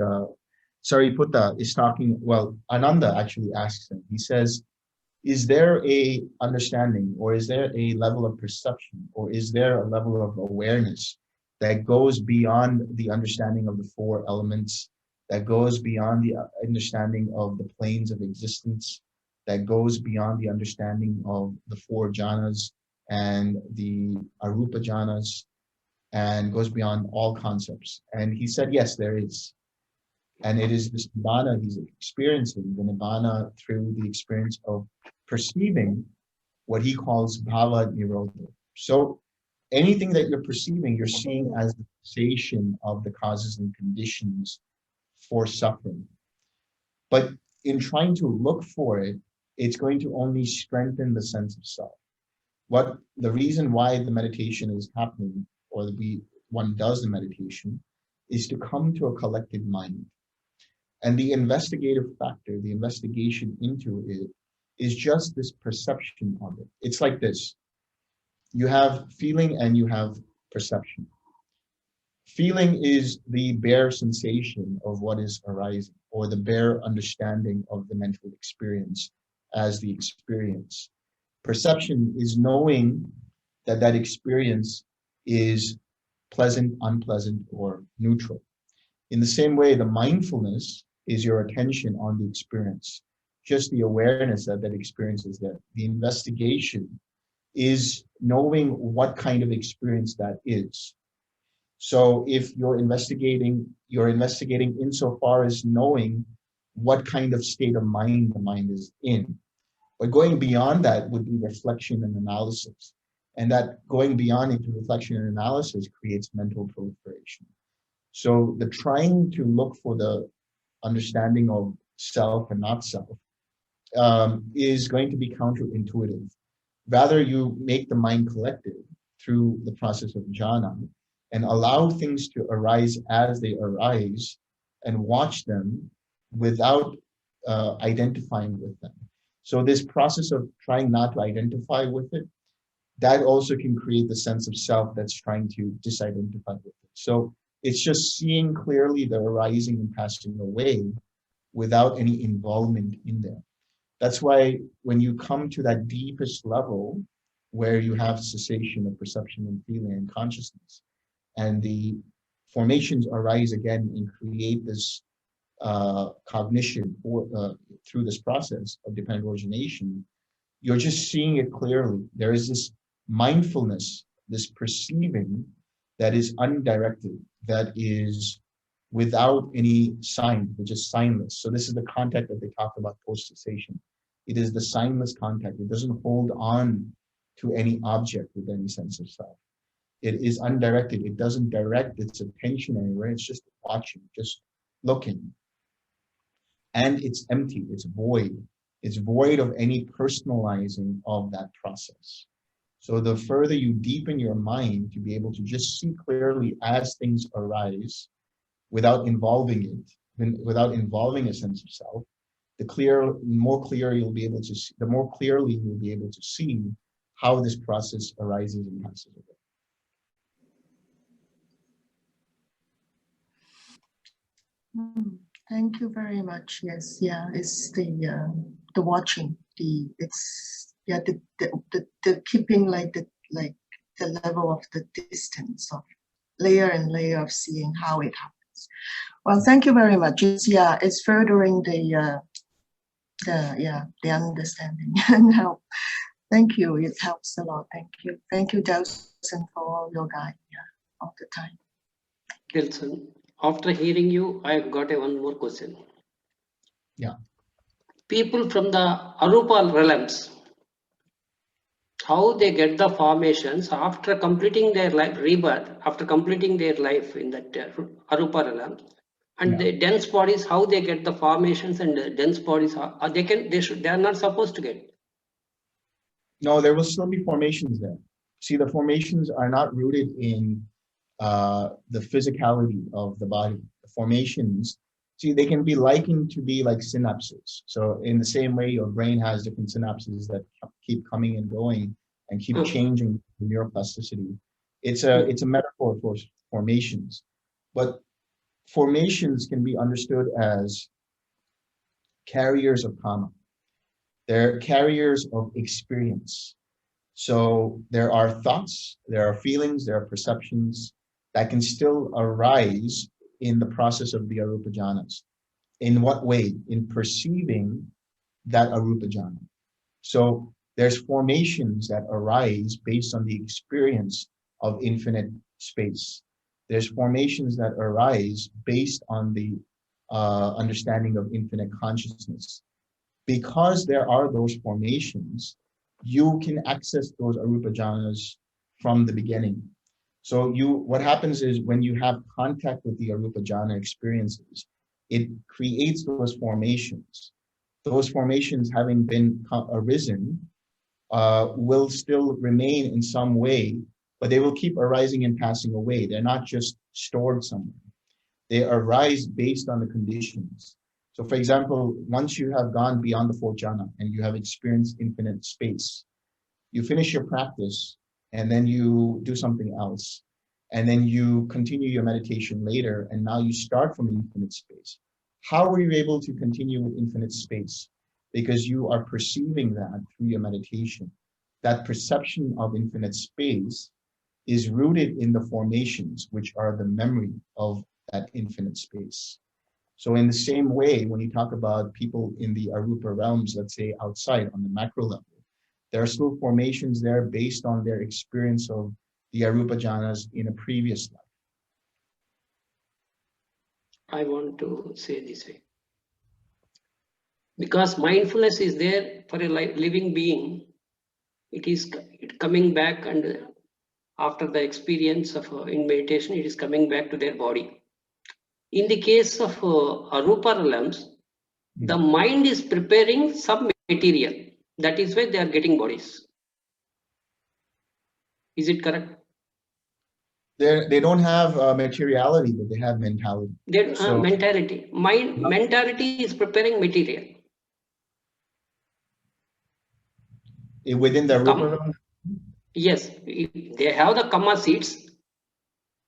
Sariputta is talking, well, Ananda actually asks him, he says, is there a understanding, or is there a level of perception, or is there a level of awareness that goes beyond the understanding of the four elements, that goes beyond the understanding of the planes of existence, that goes beyond the understanding of the four jhanas and the arupa jhanas, and goes beyond all concepts? And he said, yes, there is. And it is this nibbana he's experiencing, the nibbana through the experience of perceiving what he calls bhava nirodha. So anything that you're perceiving, you're seeing as the cessation of the causes and conditions for suffering. But in trying to look for it, it's going to only strengthen the sense of self. The reason why the meditation is happening, or one does the meditation, is to come to a collected mind. And the investigative factor, the investigation into it, is just this perception of it. It's like this. You have feeling and you have perception. Feeling is the bare sensation of what is arising, or the bare understanding of the mental experience as the experience. Perception is knowing that that experience is pleasant, unpleasant, or neutral. In the same way, the mindfulness is your attention on the experience, just the awareness that that experience is there. The investigation is knowing what kind of experience that is. So if you're investigating insofar as knowing what kind of state of mind the mind is in. But going beyond that would be reflection and analysis. And that going beyond into reflection and analysis creates mental proliferation. So the trying to look for the understanding of self and not self is going to be counterintuitive. Rather, you make the mind collective through the process of jhana and allow things to arise as they arise and watch them without identifying with them. So this process of trying not to identify with it, that also can create the sense of self that's trying to disidentify with it. So it's just seeing clearly the arising and passing away without any involvement in there. That's why when you come to that deepest level where you have cessation of perception and feeling and consciousness, and the formations arise again and create this cognition through this process of dependent origination, you're just seeing it clearly. There is this mindfulness, this perceiving that is undirected, that is without any sign, which is signless. So this is the contact that they talk about post-cessation. It is the signless contact. It doesn't hold on to any object with any sense of self. It is undirected. It doesn't direct its attention anywhere. It's just watching, just looking. And it's empty, it's void. It's void of any personalizing of that process. So the further you deepen your mind to be able to just see clearly as things arise without involving it, without involving a sense of self, the more clear you'll be able to see, the more clearly you'll be able to see how this process arises and passes away. Thank you very much. Yes, yeah, it's the watching, the keeping like the level of the distance of layer and layer of seeing how it happens. Well, thank you very much. It's furthering the understanding and help. Thank you. It helps a lot. Thank you, Delson, for all your guide all the time. Delson, after hearing you, I've got one more question. Yeah. People from the Arupa realms, how they get the formations after completing their life, rebirth, after completing their life in that Arupa realm, and the dense bodies, how they get the formations and the dense bodies, they are not supposed to get. No, there will still be formations there. See, the formations are not rooted in the physicality of the body. The formations, see, they can be likened to be like synapses. So in the same way, your brain has different synapses that keep coming and going and keep changing neuroplasticity. It's a metaphor for formations, but formations can be understood as carriers of karma. They're carriers of experience. So there are thoughts, there are feelings, there are perceptions that can still arise in the process of the Arupa jhanas. In what way? In perceiving that Arupa jhana. So there's formations that arise based on the experience of infinite space. There's formations that arise based on the understanding of infinite consciousness. Because there are those formations, you can access those Arupa jhanas from the beginning. So what happens is when you have contact with the Arupa jhana experiences, it creates those formations. Those formations having been arisen will still remain in some way, but they will keep arising and passing away. They're not just stored somewhere. They arise based on the conditions. So for example, once you have gone beyond the fourth jhana and you have experienced infinite space, you finish your practice and then you do something else. And then you continue your meditation later, and now you start from infinite space. How were you able to continue with infinite space? Because you are perceiving that through your meditation. That perception of infinite space is rooted in the formations, which are the memory of that infinite space. So in the same way, when you talk about people in the arupa realms, let's say outside on the macro level, there are still formations there based on their experience of the arupa jhanas in a previous life. I want to say this way. Because mindfulness is there for a living being, it is coming back, and after the experience of in meditation, it is coming back to their body. In the case of arupa realms, the mind is preparing some material. That is why they are getting bodies. Is it correct? They don't have materiality, but they have mentality. Mentality. Mentality is preparing material. Within the arupa realm? Yes, they have the kamma seeds.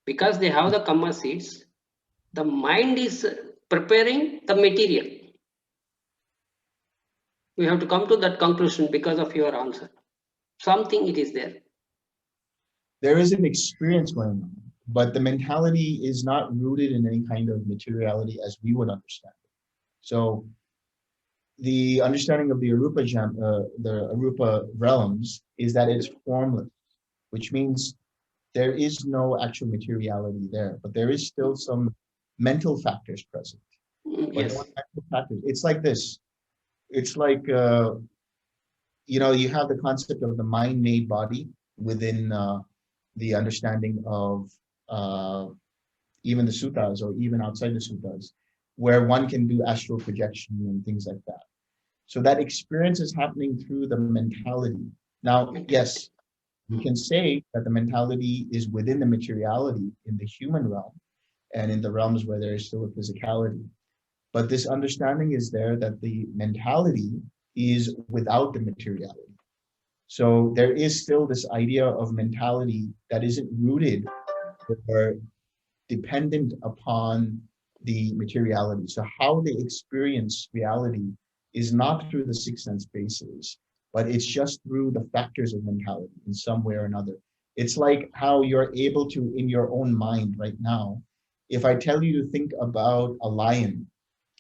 Because they have the kamma seeds, the mind is preparing the material. We have to come to that conclusion because of your answer. Something it is there. There is an experience going on, but the mentality is not rooted in any kind of materiality as we would understand it. So the understanding of the arupa realms is that it's formless, which means there is no actual materiality there, but there is still some mental factors present. Yes. But mental factors, it's like this. It's like, you know, you have the concept of the mind-made body within the understanding of even the suttas or even outside the suttas, where one can do astral projection and things like that. So that experience is happening through the mentality. Now, yes, you can say that the mentality is within the materiality in the human realm and in the realms where there is still a physicality. But this understanding is there that the mentality is without the materiality. So there is still this idea of mentality that isn't rooted or dependent upon the materiality. So how they experience reality is not through the six sense bases, but it's just through the factors of mentality in some way or another. It's like how you're able to, in your own mind right now, if I tell you to think about a lion,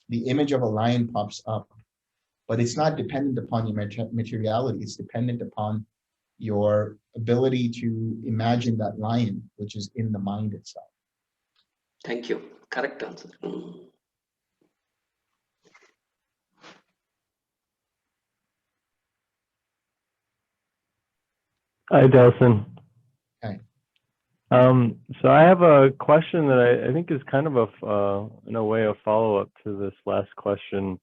the image of a lion pops up, but it's not dependent upon your materiality. It's dependent upon your ability to imagine that lion, which is in the mind itself. Thank you. Correct answer. Hi, Delson. Okay. So I have a question that I think is kind of in a way, a follow-up to this last question.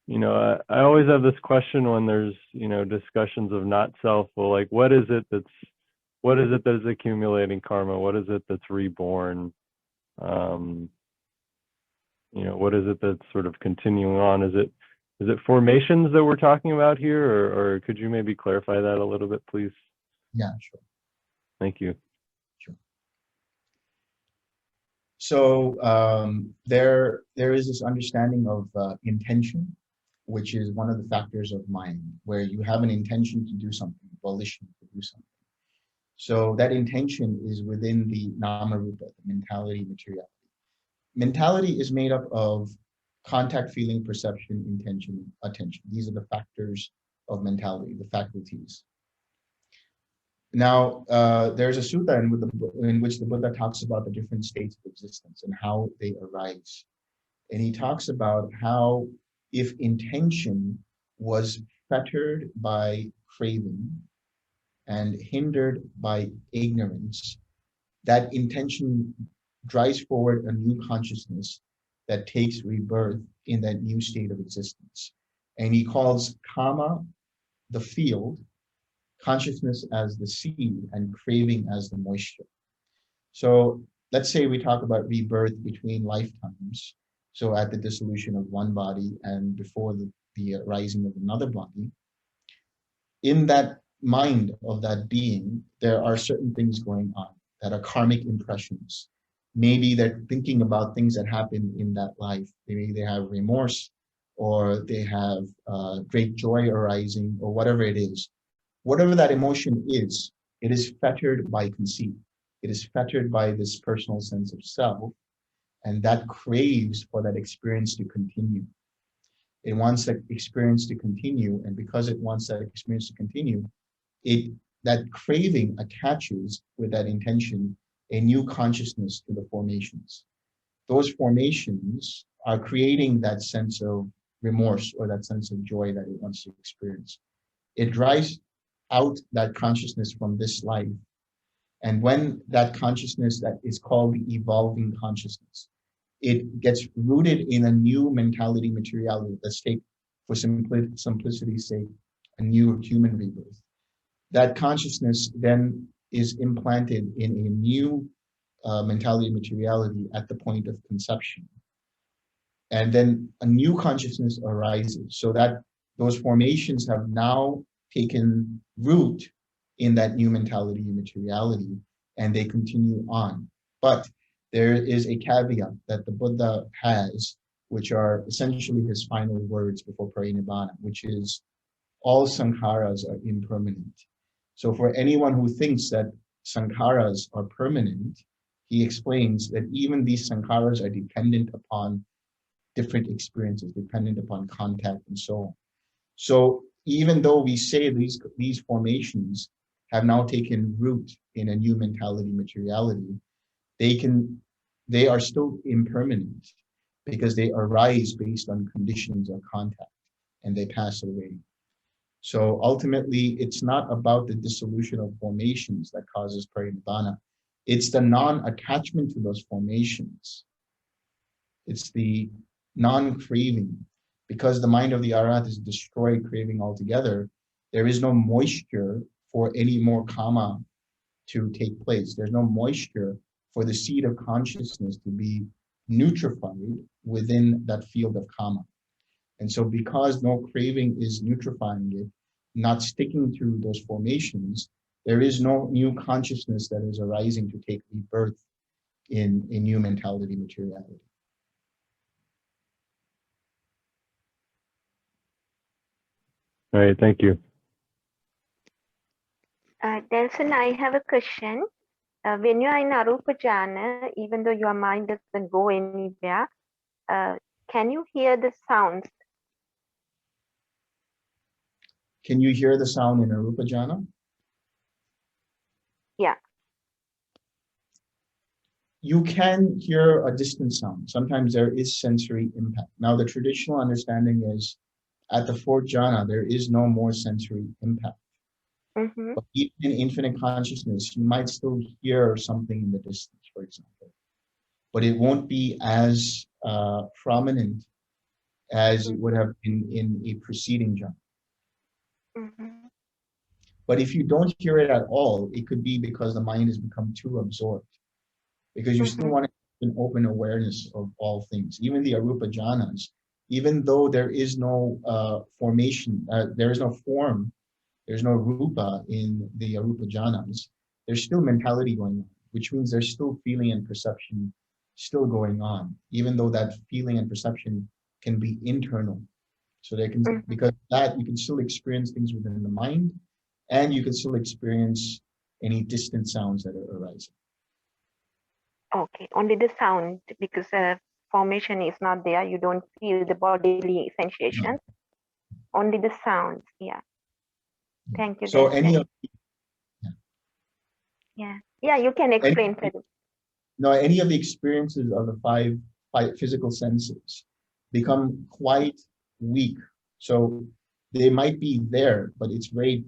You know, I always have this question when there's, you know, discussions of not self. Well, like, what is it that's accumulating karma? What is it that's reborn? You know, what is it that's sort of continuing on? Is it formations that we're talking about here, or could you maybe clarify that a little bit, please? Yeah, sure. Thank you. Sure. So there is this understanding of intention, which is one of the factors of mind, where you have an intention to do something, volition to do something. So that intention is within the nama rupa, the mentality, materiality. Mentality is made up of contact, feeling, perception, intention, attention. These are the factors of mentality, the faculties. Now, there's a sutta in which the Buddha talks about the different states of existence and how they arise. And he talks about how if intention was fettered by craving and hindered by ignorance, that intention drives forward a new consciousness that takes rebirth in that new state of existence. And he calls kama the field, consciousness as the seed, and craving as the moisture. So let's say we talk about rebirth between lifetimes. So at the dissolution of one body and before the rising of another body, in that mind of that being, there are certain things going on that are karmic impressions. Maybe they're thinking about things that happened in that life. Maybe they have remorse, or they have great joy arising, or whatever it is. Whatever that emotion is, it is fettered by conceit. It is fettered by this personal sense of self, and that craves for that experience to continue. It wants that experience to continue, and because it wants that experience to continue, that craving attaches with that intention a new consciousness to the formations. Those formations are creating that sense of remorse or that sense of joy that it wants to experience. It drives out that consciousness from this life. And when that consciousness that is called the evolving consciousness, it gets rooted in a new mentality materiality. Let's take, for simplicity's sake, a new human rebirth. That consciousness then is implanted in a new mentality materiality at the point of conception. And then a new consciousness arises, so that those formations have now taken root in that new mentality materiality, and they continue on. But there is a caveat that the Buddha has, which are essentially his final words before parinibbana, which is all sankharas are impermanent. So for anyone who thinks that sankharas are permanent, he explains that even these sankharas are dependent upon different experiences, dependent upon contact and so on. So even though we say these formations have now taken root in a new mentality materiality, they are still impermanent because they arise based on conditions of contact and they pass away. So ultimately, it's not about the dissolution of formations that causes parinibbana. It's the non-attachment to those formations. It's the non-craving. Because the mind of the Arhat is destroyed craving altogether, there is no moisture for any more kama to take place. There's no moisture for the seed of consciousness to be nutrified within that field of kama. And so because no craving is nutrifying it, not sticking to those formations, there is no new consciousness that is arising to take rebirth in a new mentality materiality. All right, thank you. Delson, I have a question. When you are in Arupa Jhana, even though your mind doesn't go anywhere, can you hear the sounds? Can you hear the sound in Arupa Jhana? Yeah. You can hear a distant sound. Sometimes there is sensory impact. Now, the traditional understanding is at the fourth jhana, there is no more sensory impact. Mm-hmm. But even in infinite consciousness, you might still hear something in the distance, for example. But it won't be as prominent as it would have been in a preceding jhana. Mm-hmm. But if you don't hear it at all, it could be because the mind has become too absorbed. Because you still want to have an open awareness of all things. Even the Arupa jhanas, even though there is no formation, there is no form, there's no rupa in the Arupa jhanas, there's still mentality going on, which means there's still feeling and perception still going on, even though that feeling and perception can be internal. So they can, because that you can still experience things within the mind, and you can still experience any distant sounds that are arising. Okay, only the sound, because formation is not there. You don't feel the bodily sensations. No. Only the sounds. Yeah. Thank you. So any of yeah, you can explain further. No, any of the experiences of the five physical senses become quite weak. So they might be there, but it's very,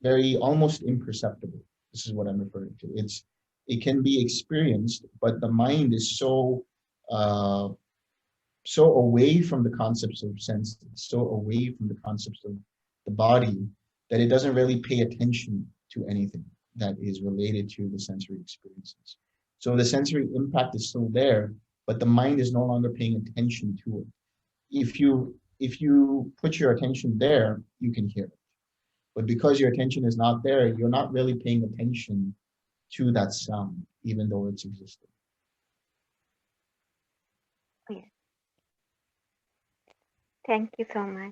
very almost imperceptible. This is what I'm referring to. It can be experienced, but the mind is so away from the concepts of senses, so away from the concepts of the body, that it doesn't really pay attention to anything that is related to the sensory experiences. So the sensory impact is still there, but the mind is no longer paying attention to it. If you put your attention there, you can hear it. But because your attention is not there, you're not really paying attention to that sound, even though it's existing. Yes. Thank you so much.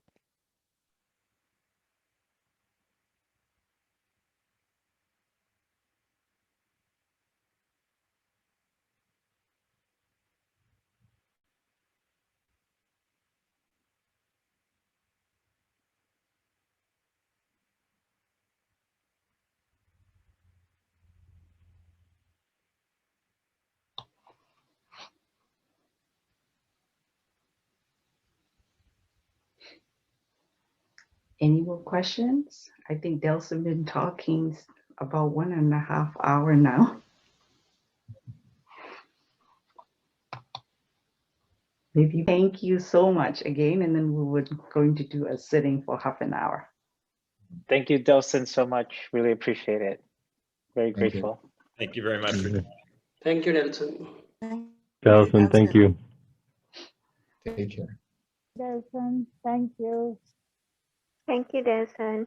Any more questions? I think Delson been talking about 1.5 hours now. Maybe thank you so much again, and then we were going to do a sitting for half an hour. Thank you, Delson, so much. Really appreciate it. Very Thank you. grateful. Thank you very much. Thank you, Delson. Delson, thank you. Take care. Delson, thank you. Thank you, Delson.